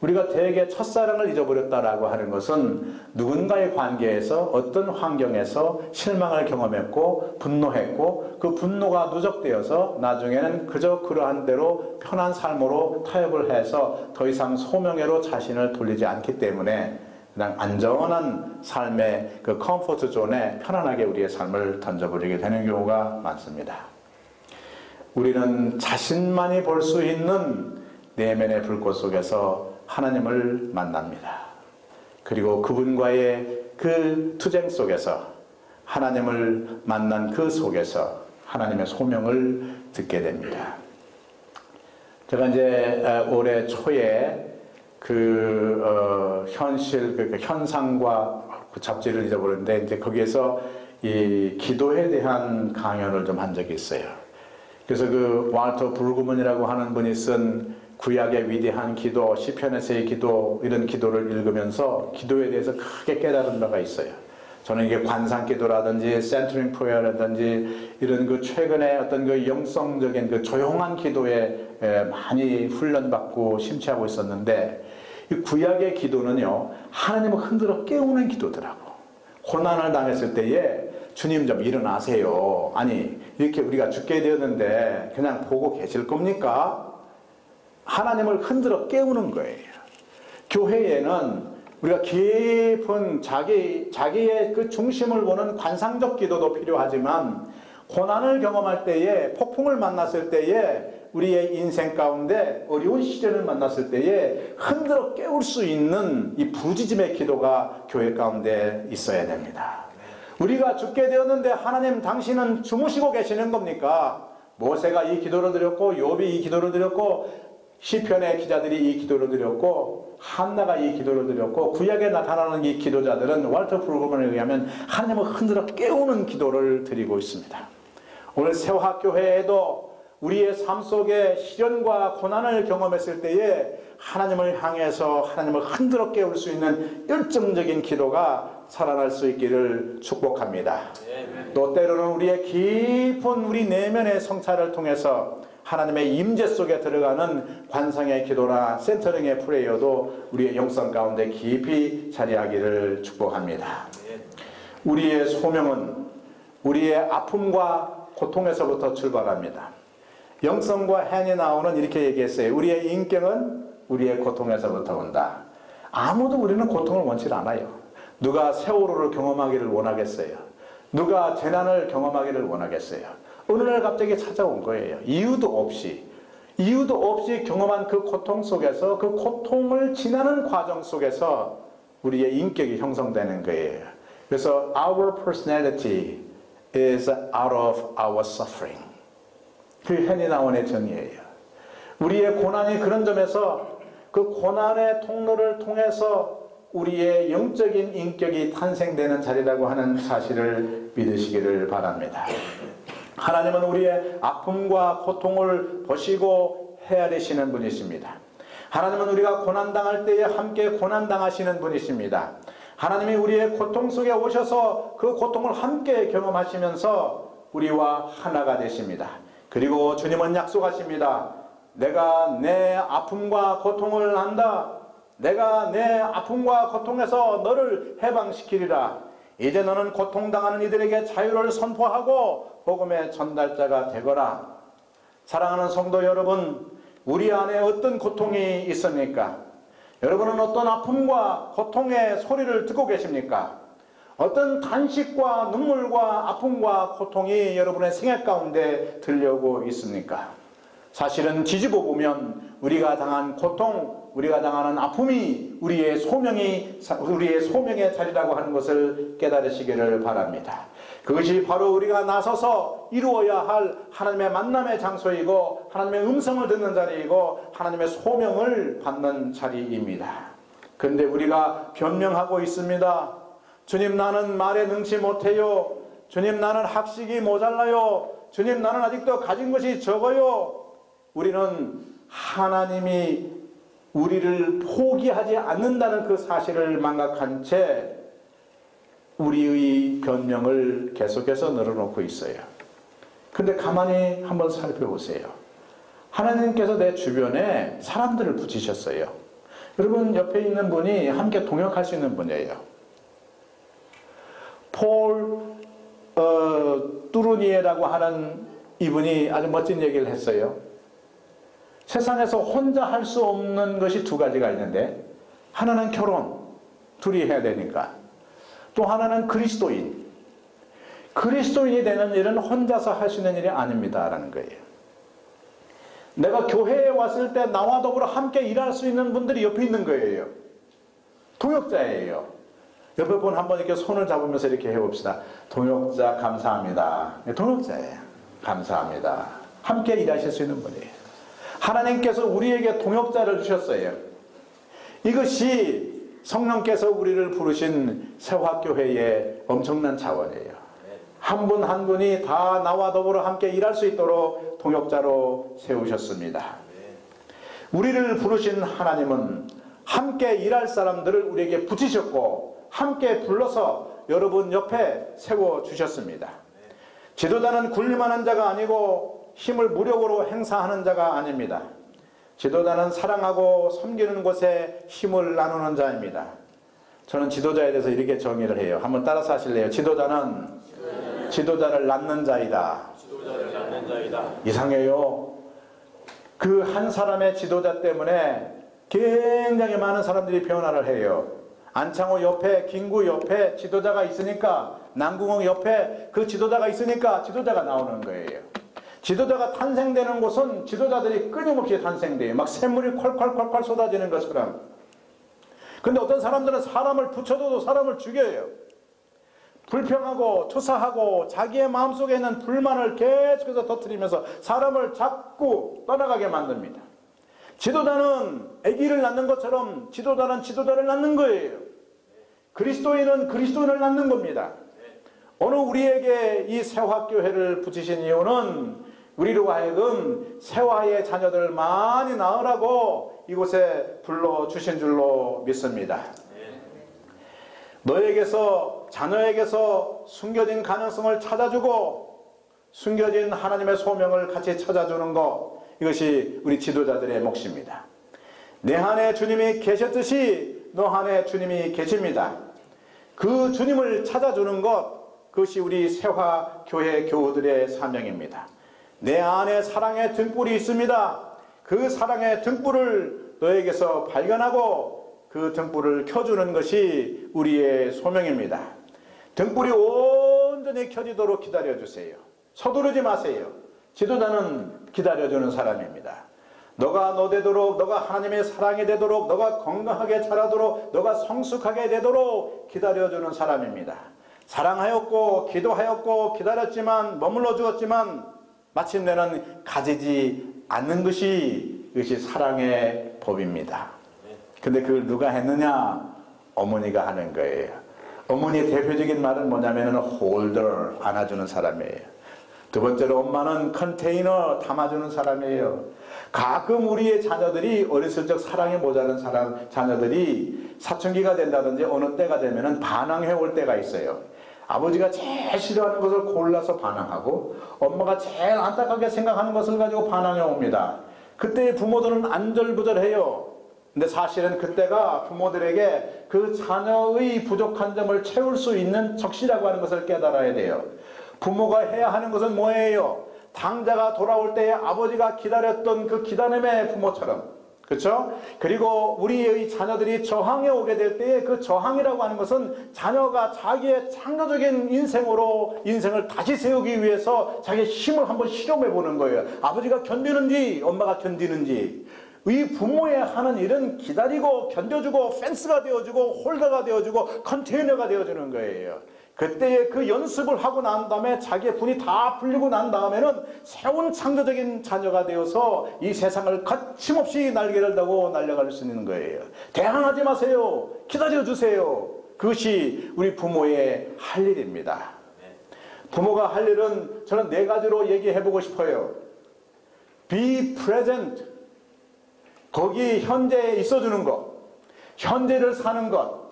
우리가 대개 첫사랑을 잊어버렸다라고 하는 것은 누군가의 관계에서 어떤 환경에서 실망을 경험했고 분노했고 그 분노가 누적되어서 나중에는 그저 그러한 대로 편한 삶으로 타협을 해서 더 이상 소명으로 자신을 돌리지 않기 때문에 그냥 안전한 삶의 그 컴포트 존에 편안하게 우리의 삶을 던져버리게 되는 경우가 많습니다. 우리는 자신만이 볼 수 있는 내면의 불꽃 속에서 하나님을 만납니다. 그리고 그분과의 그 투쟁 속에서 하나님을 만난 그 속에서 하나님의 소명을 듣게 됩니다. 제가 이제 올해 초에 현실, 그 현상과 그 잡지를 잊어버렸는데 이제 거기에서 이 기도에 대한 강연을 좀 한 적이 있어요. 그래서 그 walter brueggemann이라고 하는 분이 쓴 구약의 위대한 기도, 시편에서의 기도, 이런 기도를 읽으면서 기도에 대해서 크게 깨달은 바가 있어요. 저는 이게 관상기도라든지 센트링 프레어라든지 이런 그 최근에 어떤 그 영성적인 그 조용한 기도에 많이 훈련받고 심취하고 있었는데 이 구약의 기도는요, 하나님을 흔들어 깨우는 기도더라고. 고난을 당했을 때에 주님 좀 일어나세요. 아니 이렇게 우리가 죽게 되었는데 그냥 보고 계실 겁니까? 하나님을 흔들어 깨우는 거예요. 교회에는 우리가 깊은 자기의 그 중심을 보는 관상적 기도도 필요하지만 고난을 경험할 때에, 폭풍을 만났을 때에, 우리의 인생 가운데 어려운 시련을 만났을 때에 흔들어 깨울 수 있는 이 부르짖음의 기도가 교회 가운데 있어야 됩니다. 우리가 죽게 되었는데 하나님 당신은 주무시고 계시는 겁니까? 모세가 이 기도를 드렸고 욥이 이 기도를 드렸고 시편의 기자들이 이 기도를 드렸고 한나가 이 기도를 드렸고 구약에 나타나는 이 기도자들은 walter brueggemann에 의하면 하나님을 흔들어 깨우는 기도를 드리고 있습니다. 오늘 세화교회에도 우리의 삶 속에 시련과 고난을 경험했을 때에 하나님을 향해서 하나님을 흔들어 깨울 수 있는 열정적인 기도가 살아날 수 있기를 축복합니다. 또 때로는 우리의 깊은 우리 내면의 성찰을 통해서 하나님의 임재 속에 들어가는 관상의 기도나 센터링의 프레이어도 우리의 영성 가운데 깊이 자리하기를 축복합니다. 우리의 소명은 우리의 아픔과 고통에서부터 출발합니다. 영성과 헨이 나오는 이렇게 얘기했어요. 우리의 인격은 우리의 고통에서부터 온다. 아무도 우리는 고통을 원치 않아요. 누가 세월호를 경험하기를 원하겠어요? 누가 재난을 경험하기를 원하겠어요? 어느 날 갑자기 찾아온 거예요. 이유도 없이 경험한 그 고통 속에서 그 고통을 지나는 과정 속에서 우리의 인격이 형성되는 거예요. 그래서 our personality is out of our suffering. 그 헨이 나온의 정의예요. 우리의 고난이 그런 점에서 그 고난의 통로를 통해서 우리의 영적인 인격이 탄생되는 자리라고 하는 사실을 믿으시기를 바랍니다. 하나님은 우리의 아픔과 고통을 보시고 헤아리시는 분이십니다. 하나님은 우리가 고난당할 때에 함께 고난당하시는 분이십니다. 하나님이 우리의 고통 속에 오셔서 그 고통을 함께 경험하시면서 우리와 하나가 되십니다. 그리고 주님은 약속하십니다. 내가 내 아픔과 고통을 안다. 내가 내 아픔과 고통에서 너를 해방시키리라. 이제 너는 고통당하는 이들에게 자유를 선포하고 복음의 전달자가 되거라. 사랑하는 성도 여러분, 우리 안에 어떤 고통이 있습니까? 여러분은 어떤 아픔과 고통의 소리를 듣고 계십니까? 어떤 단식과 눈물과 아픔과 고통이 여러분의 생애 가운데 들려오고 있습니까? 사실은 뒤집어 보면 우리가 당한 고통, 우리가 당하는 아픔이 우리의 소명의 자리라고 하는 것을 깨달으시기를 바랍니다. 그것이 바로 우리가 나서서 이루어야 할 하나님의 만남의 장소이고 하나님의 음성을 듣는 자리이고 하나님의 소명을 받는 자리입니다. 그런데 우리가 변명하고 있습니다. 주님, 나는 말에 능치 못해요. 주님, 나는 학식이 모자라요. 주님, 나는 아직도 가진 것이 적어요. 우리는 하나님이 우리를 포기하지 않는다는 그 사실을 망각한 채 우리의 변명을 계속해서 늘어놓고 있어요. 근데 가만히 한번 살펴보세요. 하나님께서 내 주변에 사람들을 붙이셨어요. 여러분 옆에 있는 분이 함께 동역할 수 있는 분이에요. 폴 뚜루니에라고 하는 이분이 아주 멋진 얘기를 했어요. 세상에서 혼자 할 수 없는 것이 두 가지가 있는데, 하나는 결혼, 둘이 해야 되니까. 또 하나는 그리스도인. 그리스도인이 되는 일은 혼자서 할 수 있는 일이 아닙니다 라는 거예요. 내가 교회에 왔을 때 나와 더불어 함께 일할 수 있는 분들이 옆에 있는 거예요. 동역자예요. 옆에 분 한번 이렇게 손을 잡으면서 이렇게 해봅시다. 동역자 감사합니다. 동역자예요. 감사합니다. 함께 일하실 수 있는 분이에요. 하나님께서 우리에게 동역자를 주셨어요. 이것이 성령께서 우리를 부르신 세화교회의 엄청난 자원이에요. 한 분 한 분이 다 나와 더불어 함께 일할 수 있도록 동역자로 세우셨습니다. 우리를 부르신 하나님은 함께 일할 사람들을 우리에게 붙이셨고 함께 불러서 여러분 옆에 세워주셨습니다. 지도자는 군림하는 자가 아니고 힘을 무력으로 행사하는 자가 아닙니다. 지도자는 사랑하고 섬기는 곳에 힘을 나누는 자입니다. 저는 지도자에 대해서 이렇게 정의를 해요. 한번 따라서 하실래요? 지도자는 지도자를 낳는 자이다. 이상해요. 그 한 사람의 지도자 때문에 굉장히 많은 사람들이 변화를 해요. 안창호 옆에, 김구 옆에 지도자가 있으니까, 남궁옥 옆에 그 지도자가 있으니까 지도자가 나오는 거예요. 지도자가 탄생되는 곳은 지도자들이 끊임없이 탄생돼요. 막 샘물이 콸콸콸콸 쏟아지는 것처럼. 근데 어떤 사람들은 사람을 붙여도 사람을 죽여요. 불평하고 투사하고 자기의 마음속에 있는 불만을 계속해서 터뜨리면서 사람을 자꾸 떠나가게 만듭니다. 지도자는 아기를 낳는 것처럼 지도자는 지도자를 낳는 거예요. 그리스도인은 그리스도인을 낳는 겁니다. 오늘 우리에게 이 세화교회를 붙이신 이유는 우리로 하여금 세화의 자녀들을 많이 낳으라고 이곳에 불러주신 줄로 믿습니다. 너에게서, 자녀에게서 숨겨진 가능성을 찾아주고 숨겨진 하나님의 소명을 같이 찾아주는 것, 이것이 우리 지도자들의 몫입니다. 내 안에 주님이 계셨듯이 너 안에 주님이 계십니다. 그 주님을 찾아주는 것, 그것이 우리 세화교회 교우들의 사명입니다. 내 안에 사랑의 등불이 있습니다. 그 사랑의 등불을 너에게서 발견하고 그 등불을 켜주는 것이 우리의 소명입니다. 등불이 온전히 켜지도록 기다려주세요. 서두르지 마세요. 지도자는 기다려주는 사람입니다. 너가 너 되도록, 너가 하나님의 사랑이 되도록, 너가 건강하게 자라도록, 너가 성숙하게 되도록 기다려주는 사람입니다. 사랑하였고 기도하였고 기다렸지만 머물러 주었지만 마침내는 가지지 않는 것이, 이것이 사랑의 법입니다. 근데 그걸 누가 했느냐? 어머니가 하는 거예요. 어머니의 대표적인 말은 뭐냐면 홀더, 안아주는 사람이에요. 두 번째로 엄마는 컨테이너, 담아주는 사람이에요. 가끔 우리의 자녀들이 어렸을 적 사랑이 모자란 자녀들이 사춘기가 된다든지 어느 때가 되면 반항해 올 때가 있어요. 아버지가 제일 싫어하는 것을 골라서 반항하고 엄마가 제일 안타깝게 생각하는 것을 가지고 반항해 옵니다. 그때 부모들은 안절부절해요. 근데 사실은 그때가 부모들에게 그 자녀의 부족한 점을 채울 수 있는 적시라고 하는 것을 깨달아야 돼요. 부모가 해야 하는 것은 뭐예요? 당자가 돌아올 때에 아버지가 기다렸던 그 기다림의 부모처럼, 그렇죠? 그리고 우리의 자녀들이 저항에 오게 될 때에 그 저항이라고 하는 것은 자녀가 자기의 창조적인 인생으로 인생을 다시 세우기 위해서 자기의 힘을 한번 실험해 보는 거예요. 아버지가 견디는지 엄마가 견디는지. 이 부모의 하는 일은 기다리고 견뎌주고 펜스가 되어주고 홀더가 되어주고 컨테이너가 되어주는 거예요. 그때의 그 연습을 하고 난 다음에 자기의 분이 다 풀리고 난 다음에는 새로운 창조적인 자녀가 되어서 이 세상을 거침없이 날개를 달고 날아갈 수 있는 거예요. 대항하지 마세요. 기다려주세요. 그것이 우리 부모의 할 일입니다. 부모가 할 일은 저는 4가지로 얘기해보고 싶어요. Be present. 거기 현재에 있어주는 것, 현재를 사는 것,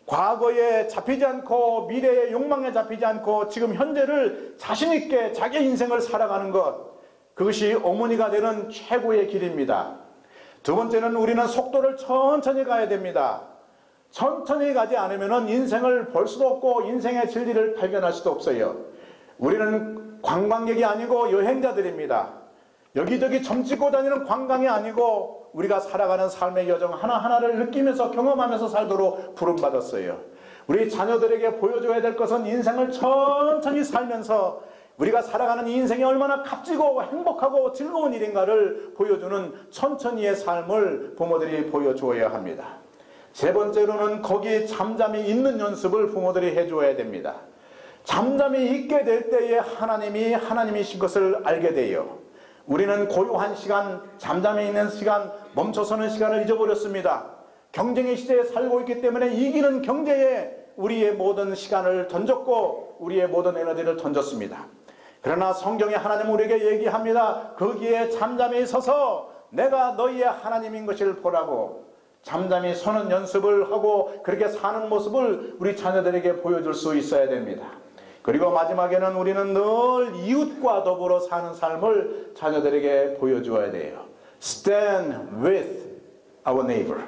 과거에 잡히지 않고 미래의 욕망에 잡히지 않고 지금 현재를 자신 있게 자기 인생을 살아가는 것, 그것이 어머니가 되는 최고의 길입니다. 두 번째는 우리는 속도를 천천히 가야 됩니다. 천천히 가지 않으면 인생을 볼 수도 없고 인생의 진리를 발견할 수도 없어요. 우리는 관광객이 아니고 여행자들입니다. 여기저기 점찍고 다니는 관광이 아니고 우리가 살아가는 삶의 여정 하나하나를 느끼면서 경험하면서 살도록 부름받았어요. 우리 자녀들에게 보여줘야 될 것은 인생을 천천히 살면서 우리가 살아가는 이 인생이 얼마나 값지고 행복하고 즐거운 일인가를 보여주는 천천히의 삶을 부모들이 보여주어야 합니다. 세 번째로는 거기 잠잠히 있는 연습을 부모들이 해줘야 됩니다. 잠잠히 있게 될 때에 하나님이 하나님이신 것을 알게 돼요. 우리는 고요한 시간, 잠잠히 있는 시간, 멈춰서는 시간을 잊어버렸습니다. 경쟁의 시대에 살고 있기 때문에 이기는 경제에 우리의 모든 시간을 던졌고 우리의 모든 에너지를 던졌습니다. 그러나 성경에 하나님은 우리에게 얘기합니다. 거기에 잠잠히 서서 내가 너희의 하나님인 것을 보라고. 잠잠히 서는 연습을 하고 그렇게 사는 모습을 우리 자녀들에게 보여줄 수 있어야 됩니다. 그리고 마지막에는 우리는 늘 이웃과 더불어 사는 삶을 자녀들에게 보여주어야 돼요. Stand with our neighbor.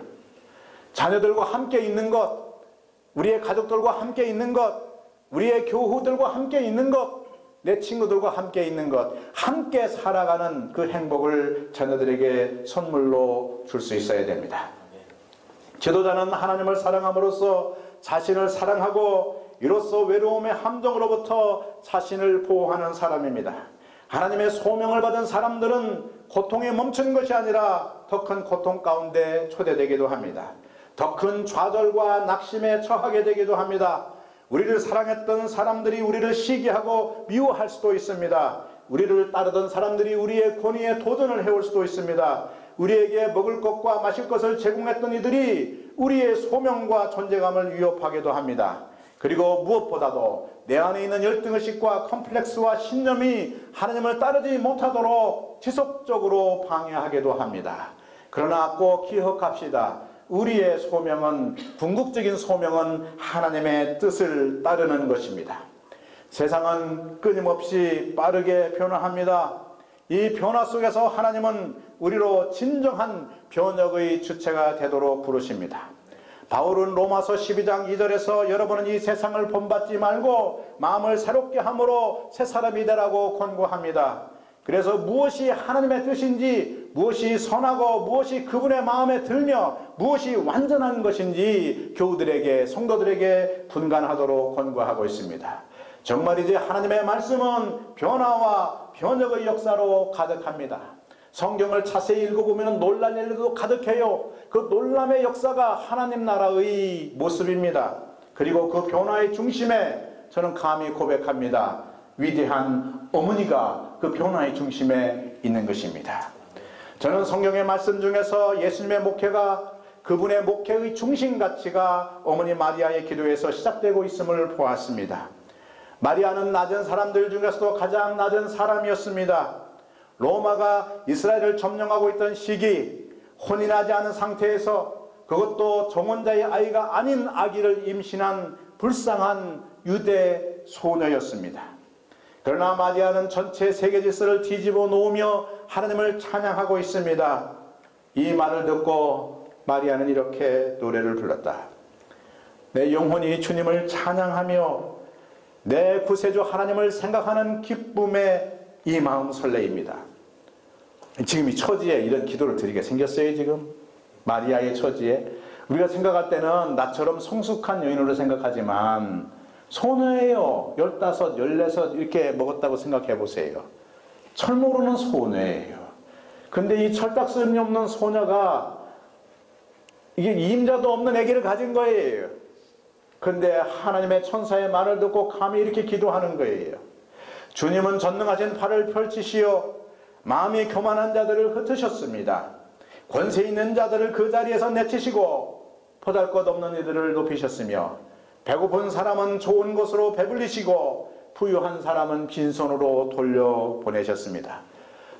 자녀들과 함께 있는 것, 우리의 가족들과 함께 있는 것, 우리의 교우들과 함께 있는 것, 내 친구들과 함께 있는 것, 함께 살아가는 그 행복을 자녀들에게 선물로 줄 수 있어야 됩니다. 지도자는 하나님을 사랑함으로써 자신을 사랑하고 이로써 외로움의 함정으로부터 자신을 보호하는 사람입니다. 하나님의 소명을 받은 사람들은 고통에 멈춘 것이 아니라 더 큰 고통 가운데 초대되기도 합니다. 더 큰 좌절과 낙심에 처하게 되기도 합니다. 우리를 사랑했던 사람들이 우리를 시기하고 미워할 수도 있습니다. 우리를 따르던 사람들이 우리의 권위에 도전을 해올 수도 있습니다. 우리에게 먹을 것과 마실 것을 제공했던 이들이 우리의 소명과 존재감을 위협하기도 합니다. 그리고 무엇보다도 내 안에 있는 열등의식과 컴플렉스와 신념이 하나님을 따르지 못하도록 지속적으로 방해하기도 합니다. 그러나 꼭 기억합시다. 우리의 소명은, 궁극적인 소명은 하나님의 뜻을 따르는 것입니다. 세상은 끊임없이 빠르게 변화합니다. 이 변화 속에서 하나님은 우리로 진정한 변혁의 주체가 되도록 부르십니다. 바울은 로마서 12장 2절에서 여러분은 이 세상을 본받지 말고 마음을 새롭게 함으로 새 사람이 되라고 권고합니다. 그래서 무엇이 하나님의 뜻인지, 무엇이 선하고 무엇이 그분의 마음에 들며 무엇이 완전한 것인지 교우들에게, 성도들에게 분간하도록 권고하고 있습니다. 정말이지 하나님의 말씀은 변화와 변혁의 역사로 가득합니다. 성경을 자세히 읽어보면 놀랄 일도 가득해요. 그 놀람의 역사가 하나님 나라의 모습입니다. 그리고 그 변화의 중심에 저는 감히 고백합니다. 위대한 어머니가 그 변화의 중심에 있는 것입니다. 저는 성경의 말씀 중에서 예수님의 목회가, 그분의 목회의 중심 가치가 어머니 마리아의 기도에서 시작되고 있음을 보았습니다. 마리아는 낮은 사람들 중에서도 가장 낮은 사람이었습니다. 로마가 이스라엘을 점령하고 있던 시기, 혼인하지 않은 상태에서, 그것도 정혼자의 아이가 아닌 아기를 임신한 불쌍한 유대 소녀였습니다. 그러나 마리아는 전체 세계 질서를 뒤집어 놓으며 하나님을 찬양하고 있습니다. 이 말을 듣고 마리아는 이렇게 노래를 불렀다. 내 영혼이 주님을 찬양하며 내 구세주 하나님을 생각하는 기쁨에 이 마음 설레입니다. 지금 이 처지에 이런 기도를 드리게 생겼어요. 지금 마리아의 처지에 우리가 생각할 때는 나처럼 성숙한 여인으로 생각하지만 소녀예요. 15, 16 이렇게 먹었다고 생각해 보세요. 철 모르는 소녀예요. 근데 이 철딱선이 없는 소녀가 이게 이임자도 없는 아기를 가진 거예요. 근데 하나님의 천사의 말을 듣고 감히 이렇게 기도하는 거예요. 주님은 전능하신 팔을 펼치시어 마음이 교만한 자들을 흩으셨습니다. 권세 있는 자들을 그 자리에서 내치시고 보잘것없는 이들을 높이셨으며 배고픈 사람은 좋은 곳으로 배불리시고 부유한 사람은 빈손으로 돌려보내셨습니다.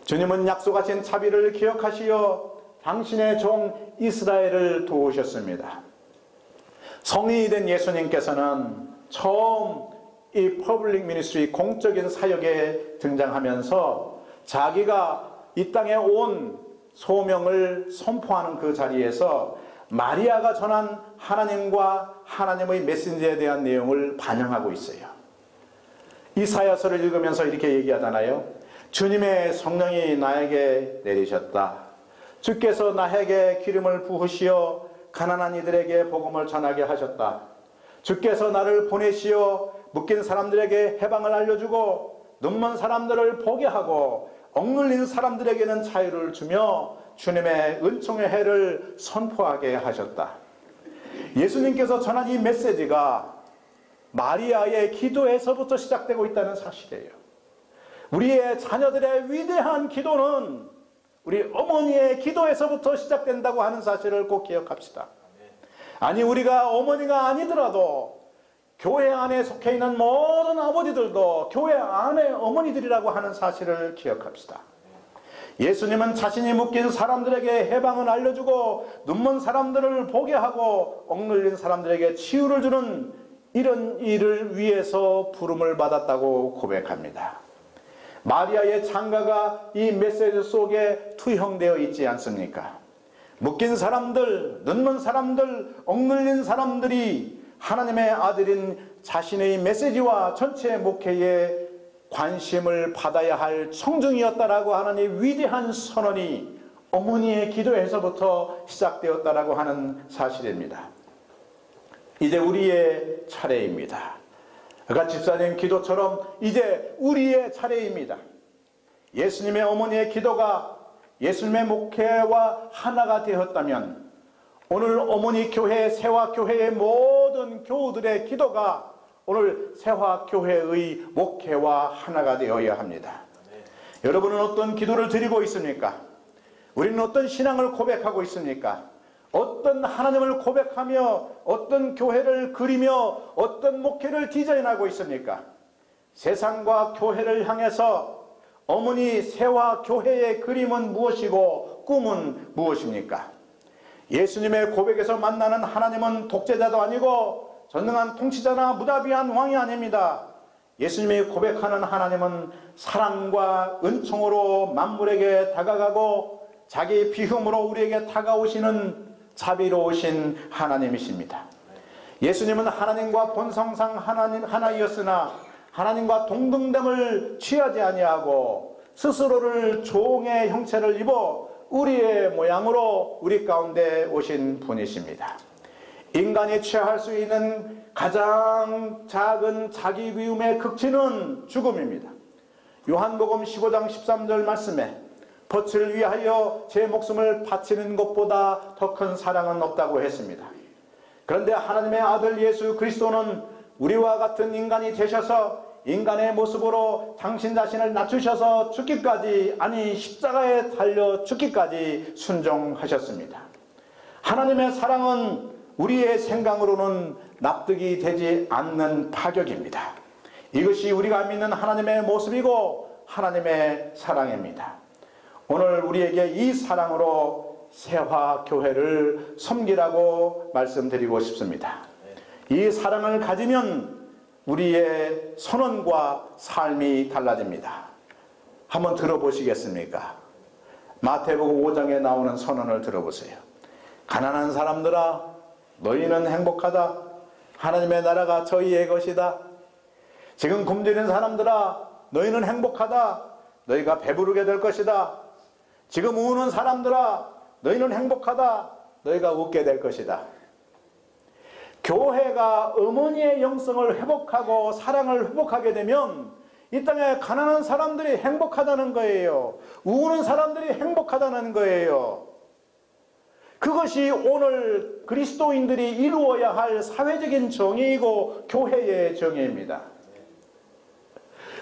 주님은 약속하신 자비를 기억하시어 당신의 종 이스라엘을 도우셨습니다. 성인이 된 예수님께서는 처음 이 퍼블릭 미니스트리 공적인 사역에 등장하면서 자기가 이 땅에 온 소명을 선포하는 그 자리에서 마리아가 전한 하나님과 하나님의 메시지에 대한 내용을 반영하고 있어요. 이사야서를 읽으면서 이렇게 얘기하잖아요. 주님의 성령이 나에게 내리셨다. 주께서 나에게 기름을 부으시어 가난한 이들에게 복음을 전하게 하셨다. 주께서 나를 보내시어 묶인 사람들에게 해방을 알려주고 눈먼 사람들을 보게 하고 억눌린 사람들에게는 자유를 주며 주님의 은총의 해를 선포하게 하셨다. 예수님께서 전한 이 메시지가 마리아의 기도에서부터 시작되고 있다는 사실이에요. 우리의 자녀들의 위대한 기도는 우리 어머니의 기도에서부터 시작된다고 하는 사실을 꼭 기억합시다. 아니, 우리가 어머니가 아니더라도 교회 안에 속해 있는 모든 아버지들도 교회 안의 어머니들이라고 하는 사실을 기억합시다. 예수님은 자신이 묶인 사람들에게 해방을 알려주고 눈먼 사람들을 보게 하고 억눌린 사람들에게 치유를 주는 이런 일을 위해서 부름을 받았다고 고백합니다. 마리아의 창가가 이 메시지 속에 투영되어 있지 않습니까? 묶인 사람들, 눈먼 사람들, 억눌린 사람들이 하나님의 아들인 자신의 메시지와 전체 목회에 관심을 받아야 할 청중이었다라고 하는 이 위대한 선언이 어머니의 기도에서부터 시작되었다라고 하는 사실입니다. 이제 우리의 차례입니다. 아까 집사님 기도처럼 이제 우리의 차례입니다. 예수님의 어머니의 기도가 예수님의 목회와 하나가 되었다면 오늘 어머니 교회, 세화교회의 모든 교우들의 기도가 오늘 세화교회의 목회와 하나가 되어야 합니다. 여러분은 어떤 기도를 드리고 있습니까? 우리는 어떤 신앙을 고백하고 있습니까? 어떤 하나님을 고백하며 어떤 교회를 그리며 어떤 목회를 디자인하고 있습니까? 세상과 교회를 향해서 어머니 세화교회의 그림은 무엇이고 꿈은 무엇입니까? 예수님의 고백에서 만나는 하나님은 독재자도 아니고 전능한 통치자나 무자비한 왕이 아닙니다. 예수님이 고백하는 하나님은 사랑과 은총으로 만물에게 다가가고 자기 비움으로 우리에게 다가오시는 자비로우신 하나님이십니다. 예수님은 하나님과 본성상 하나님 하나이었으나 하나님과 동등됨을 취하지 아니하고 스스로를 종의 형체를 입어 우리의 모양으로 우리 가운데 오신 분이십니다. 인간이 취할 수 있는 가장 작은 자기 비움의 극치는 죽음입니다. 요한복음 15장 13절 말씀에 벗을 위하여 제 목숨을 바치는 것보다 더 큰 사랑은 없다고 했습니다. 그런데 하나님의 아들 예수 그리스도는 우리와 같은 인간이 되셔서 인간의 모습으로 당신 자신을 낮추셔서 죽기까지, 아니 십자가에 달려 죽기까지 순종하셨습니다. 하나님의 사랑은 우리의 생각으로는 납득이 되지 않는 파격입니다. 이것이 우리가 믿는 하나님의 모습이고 하나님의 사랑입니다. 오늘 우리에게 이 사랑으로 세화교회를 섬기라고 말씀드리고 싶습니다. 이 사랑을 가지면 우리의 선언과 삶이 달라집니다. 한번 들어보시겠습니까? 마태복음 5장에 나오는 선언을 들어보세요. 가난한 사람들아, 너희는 행복하다. 하나님의 나라가 저희의 것이다. 지금 굶주린 사람들아, 너희는 행복하다. 너희가 배부르게 될 것이다. 지금 우는 사람들아, 너희는 행복하다. 너희가 웃게 될 것이다. 교회가 어머니의 영성을 회복하고 사랑을 회복하게 되면 이 땅에 가난한 사람들이 행복하다는 거예요. 우는 사람들이 행복하다는 거예요. 그것이 오늘 그리스도인들이 이루어야 할 사회적인 정의이고 교회의 정의입니다.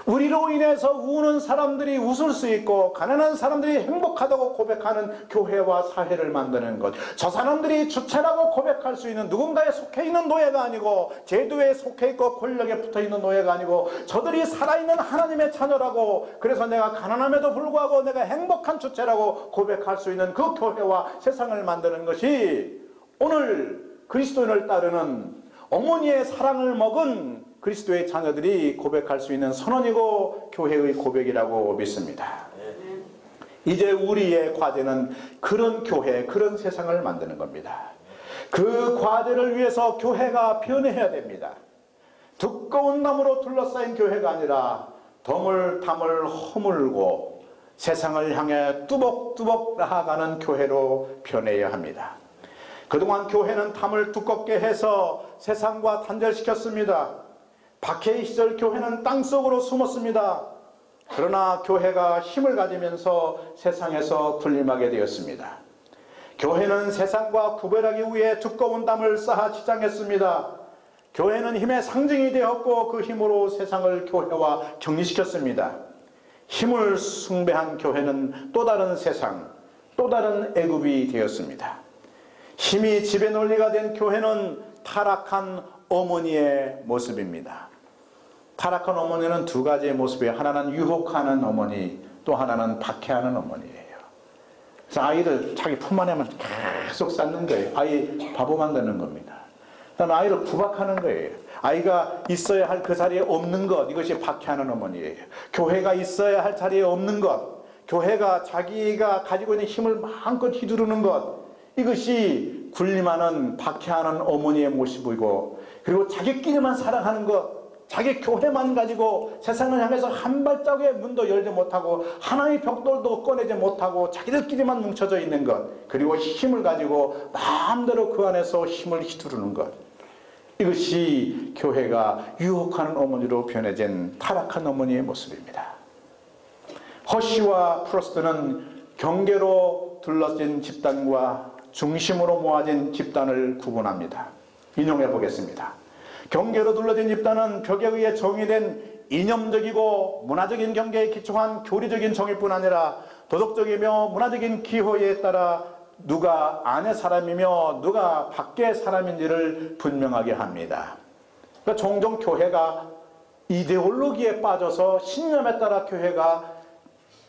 우리로 인해서 우는 사람들이 웃을 수 있고 가난한 사람들이 행복하다고 고백하는 교회와 사회를 만드는 것. 저 사람들이 주체라고 고백할 수 있는 누군가에 속해 있는 노예가 아니고 제도에 속해 있고 권력에 붙어 있는 노예가 아니고 저들이 살아있는 하나님의 자녀라고, 그래서 내가 가난함에도 불구하고 내가 행복한 주체라고 고백할 수 있는 그 교회와 세상을 만드는 것이 오늘 그리스도인을 따르는 어머니의 사랑을 먹은 그리스도의 자녀들이 고백할 수 있는 선언이고 교회의 고백이라고 믿습니다. 이제 우리의 과제는 그런 교회, 그런 세상을 만드는 겁니다. 그 과제를 위해서 교회가 변해야 됩니다. 두꺼운 나무로 둘러싸인 교회가 아니라 덤을 허물고 세상을 향해 뚜벅뚜벅 나아가는 교회로 변해야 합니다. 그동안 교회는 담을 두껍게 해서 세상과 단절시켰습니다. 박해의 시절 교회는 땅속으로 숨었습니다. 그러나 교회가 힘을 가지면서 세상에서 군림하게 되었습니다. 교회는 세상과 구별하기 위해 두꺼운 담을 쌓아 지장했습니다. 교회는 힘의 상징이 되었고 그 힘으로 세상을 교회와 격리시켰습니다. 힘을 숭배한 교회는 또 다른 세상, 또 다른 애굽이 되었습니다. 힘이 지배 논리가 된 교회는 타락한 어머니의 모습입니다. 타락한 어머니는 두 가지의 모습이에요. 하나는 유혹하는 어머니, 또 하나는 박해하는 어머니예요. 그래서 아이를 자기 품 안에만 계속 쌓는 거예요. 아이 바보 만드는 겁니다. 그다음에 아이를 구박하는 거예요. 아이가 있어야 할 그 자리에 없는 것, 이것이 박해하는 어머니예요. 교회가 있어야 할 자리에 없는 것, 교회가 자기가 가지고 있는 힘을 마음껏 휘두르는 것, 이것이 군림하는 박해하는 어머니의 모습이고, 그리고 자기끼리만 사랑하는 것, 자기 교회만 가지고 세상을 향해서 한 발짝의 문도 열지 못하고 하나의 벽돌도 꺼내지 못하고 자기들끼리만 뭉쳐져 있는 것, 그리고 힘을 가지고 마음대로 그 안에서 힘을 휘두르는 것, 이것이 교회가 유혹하는 어머니로 변해진 타락한 어머니의 모습입니다. 허쉬와 프로스트는 경계로 둘러진 집단과 중심으로 모아진 집단을 구분합니다. 인용해 보겠습니다. 경계로 둘러진 집단은 벽에 의해 정의된 이념적이고 문화적인 경계에 기초한 교리적인 정의뿐 아니라 도덕적이며 문화적인 기호에 따라 누가 안의 사람이며 누가 밖의 사람인지를 분명하게 합니다. 그러니까 종종 교회가 이데올로기에 빠져서 신념에 따라 교회가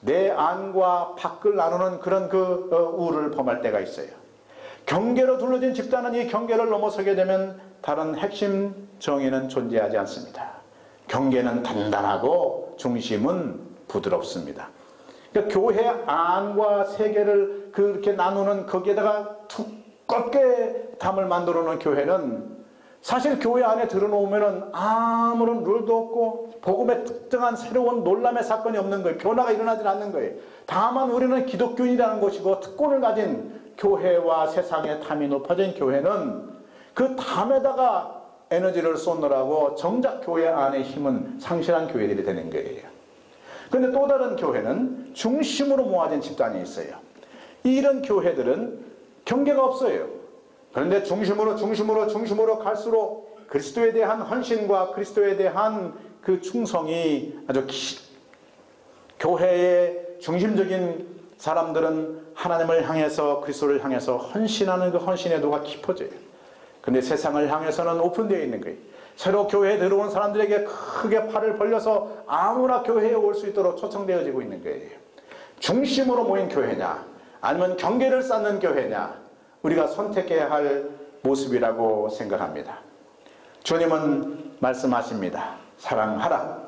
내 안과 밖을 나누는 그런 우를 범할 때가 있어요. 경계로 둘러진 집단은 이 경계를 넘어서게 되면 다른 핵심 정의는 존재하지 않습니다. 경계는 단단하고 중심은 부드럽습니다. 그러니까 교회 안과 세계를 그렇게 나누는 거기에다가 두껍게 담을 만들어 놓은 교회는 사실 교회 안에 들어놓으면 아무런 룰도 없고 복음의 특정한 새로운 논란의 사건이 없는 거예요. 변화가 일어나지 않는 거예요. 다만 우리는 기독교인이라는 것이고 특권을 가진 교회와 세상의 담이 높아진 교회는 그 담에다가 에너지를 쏟느라고 정작 교회 안의 힘은 상실한 교회들이 되는 거예요. 그런데 또 다른 교회는 중심으로 모아진 집단이 있어요. 이런 교회들은 경계가 없어요. 그런데 중심으로 갈수록 그리스도에 대한 헌신과 그리스도에 대한 그 충성이 아주 교회의 중심적인 사람들은 하나님을 향해서 그리스도를 향해서 헌신하는 그 헌신의 도가 깊어져요. 근데 세상을 향해서는 오픈되어 있는 거예요. 새로 교회에 들어온 사람들에게 크게 팔을 벌려서 아무나 교회에 올 수 있도록 초청되어지고 있는 거예요. 중심으로 모인 교회냐 아니면 경계를 쌓는 교회냐, 우리가 선택해야 할 모습이라고 생각합니다. 주님은 말씀하십니다. 사랑하라.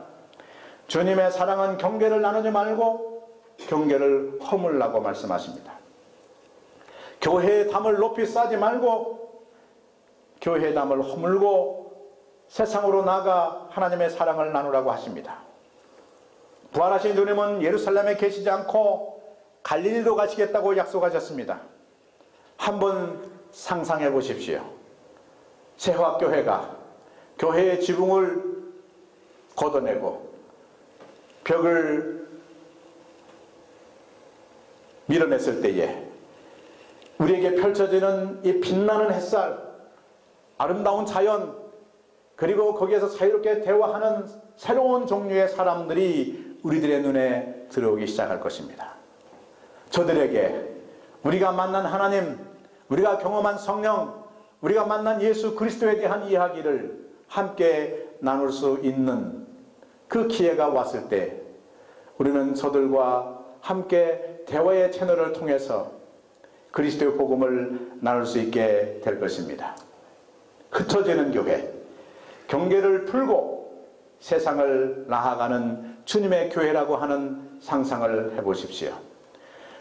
주님의 사랑은 경계를 나누지 말고 경계를 허물라고 말씀하십니다. 교회의 담을 높이 쌓지 말고 교회의 담을 허물고 세상으로 나가 하나님의 사랑을 나누라고 하십니다. 부활하신 주님은 예루살렘에 계시지 않고 갈릴리로 가시겠다고 약속하셨습니다. 한번 상상해 보십시오. 세화교회가 교회의 지붕을 걷어내고 벽을 밀어냈을 때에 우리에게 펼쳐지는 이 빛나는 햇살, 아름다운 자연, 그리고 거기에서 자유롭게 대화하는 새로운 종류의 사람들이 우리들의 눈에 들어오기 시작할 것입니다. 저들에게 우리가 만난 하나님, 우리가 경험한 성령, 우리가 만난 예수 그리스도에 대한 이야기를 함께 나눌 수 있는 그 기회가 왔을 때 우리는 저들과 함께 대화의 채널을 통해서 그리스도의 복음을 나눌 수 있게 될 것입니다. 흩어지는 교회, 경계를 풀고 세상을 나아가는 주님의 교회라고 하는 상상을 해보십시오.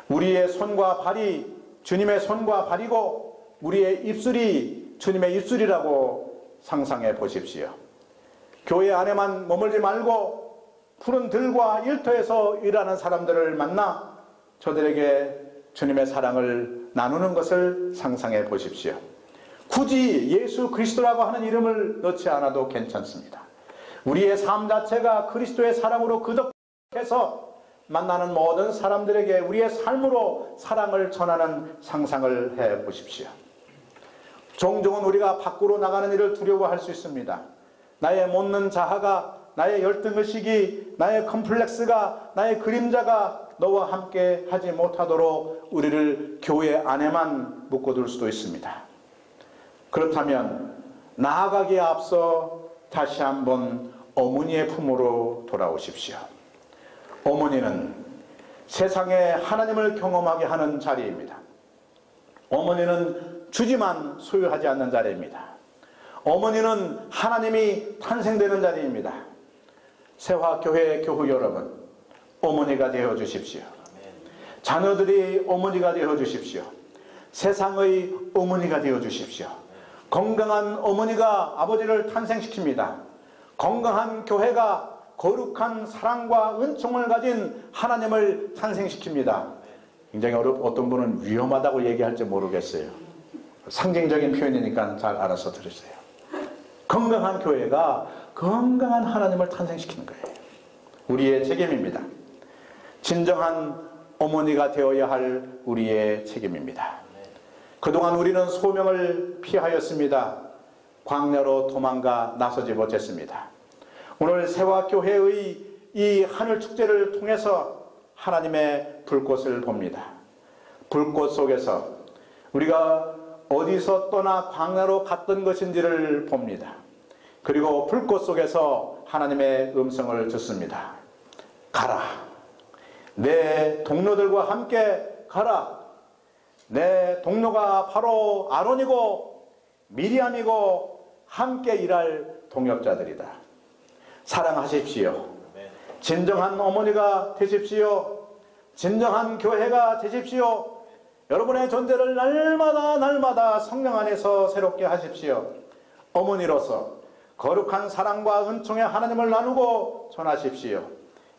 우리의 손과 발이 주님의 손과 발이고 우리의 입술이 주님의 입술이라고 상상해 보십시오. 교회 안에만 머물지 말고 푸른 들과 일터에서 일하는 사람들을 만나 저들에게 주님의 사랑을 나누는 것을 상상해 보십시오. 굳이 예수 그리스도라고 하는 이름을 넣지 않아도 괜찮습니다. 우리의 삶 자체가 그리스도의 사랑으로 그덕해서 만나는 모든 사람들에게 우리의 삶으로 사랑을 전하는 상상을 해 보십시오. 종종은 우리가 밖으로 나가는 일을 두려워할 수 있습니다. 나의 못난 자아가, 나의 열등의식이, 나의 컴플렉스가, 나의 그림자가 너와 함께 하지 못하도록 우리를 교회 안에만 묶어둘 수도 있습니다. 그렇다면 나아가기에 앞서 다시 한번 어머니의 품으로 돌아오십시오. 어머니는 세상에 하나님을 경험하게 하는 자리입니다. 어머니는 주지만 소유하지 않는 자리입니다. 어머니는 하나님이 탄생되는 자리입니다. 세화교회 교우 여러분, 어머니가 되어 주십시오. 자녀들이 어머니가 되어 주십시오. 세상의 어머니가 되어 주십시오. 건강한 어머니가 아버지를 탄생시킵니다. 건강한 교회가 거룩한 사랑과 은총을 가진 하나님을 탄생시킵니다. 굉장히 어떤 분은 위험하다고 얘기할지 모르겠어요. 상징적인 표현이니까 잘 알아서 들으세요. 건강한 교회가 건강한 하나님을 탄생시키는 거예요. 우리의 책임입니다. 진정한 어머니가 되어야 할 우리의 책임입니다. 그동안 우리는 소명을 피하였습니다. 광야로 도망가 나서지 못했습니다. 오늘 세화교회의 이 하늘축제를 통해서 하나님의 불꽃을 봅니다. 불꽃 속에서 우리가 어디서 떠나 광야로 갔던 것인지를 봅니다. 그리고 불꽃 속에서 하나님의 음성을 듣습니다. 가라. 내 동료들과 함께 가라. 내 동료가 바로 아론이고 미리암이고 함께 일할 동역자들이다. 사랑하십시오. 진정한 어머니가 되십시오. 진정한 교회가 되십시오. 여러분의 존재를 날마다 성령 안에서 새롭게 하십시오. 어머니로서 거룩한 사랑과 은총의 하나님을 나누고 전하십시오.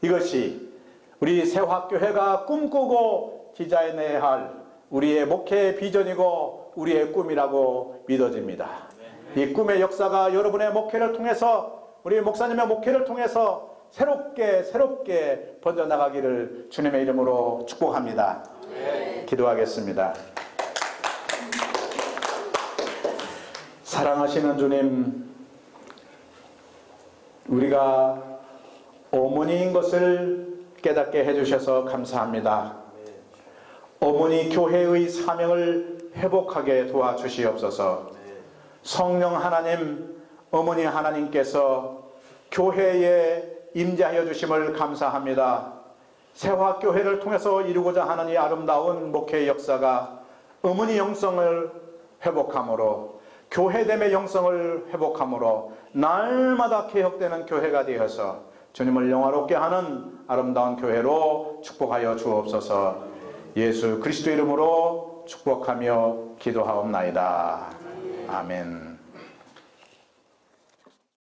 이것이 우리 세화교회가 꿈꾸고 디자인해야 할 우리의 목회의 비전이고 우리의 꿈이라고 믿어집니다. 이 꿈의 역사가 여러분의 목회를 통해서, 우리 목사님의 목회를 통해서 새롭게 번져나가기를 주님의 이름으로 축복합니다. 기도하겠습니다. 사랑하시는 주님, 우리가 어머니인 것을 깨닫게 해주셔서 감사합니다. 어머니 교회의 사명을 회복하게 도와주시옵소서. 성령 하나님, 어머니 하나님께서 교회에 임재하여 주심을 감사합니다. 세화교회를 통해서 이루고자 하는 이 아름다운 목회의 역사가 어머니 영성을 회복함으로, 교회됨의 영성을 회복함으로 날마다 개혁되는 교회가 되어서 주님을 영화롭게 하는 아름다운 교회로 축복하여 주옵소서. 예수 그리스도 이름으로 축복하며 기도하옵나이다. 아멘.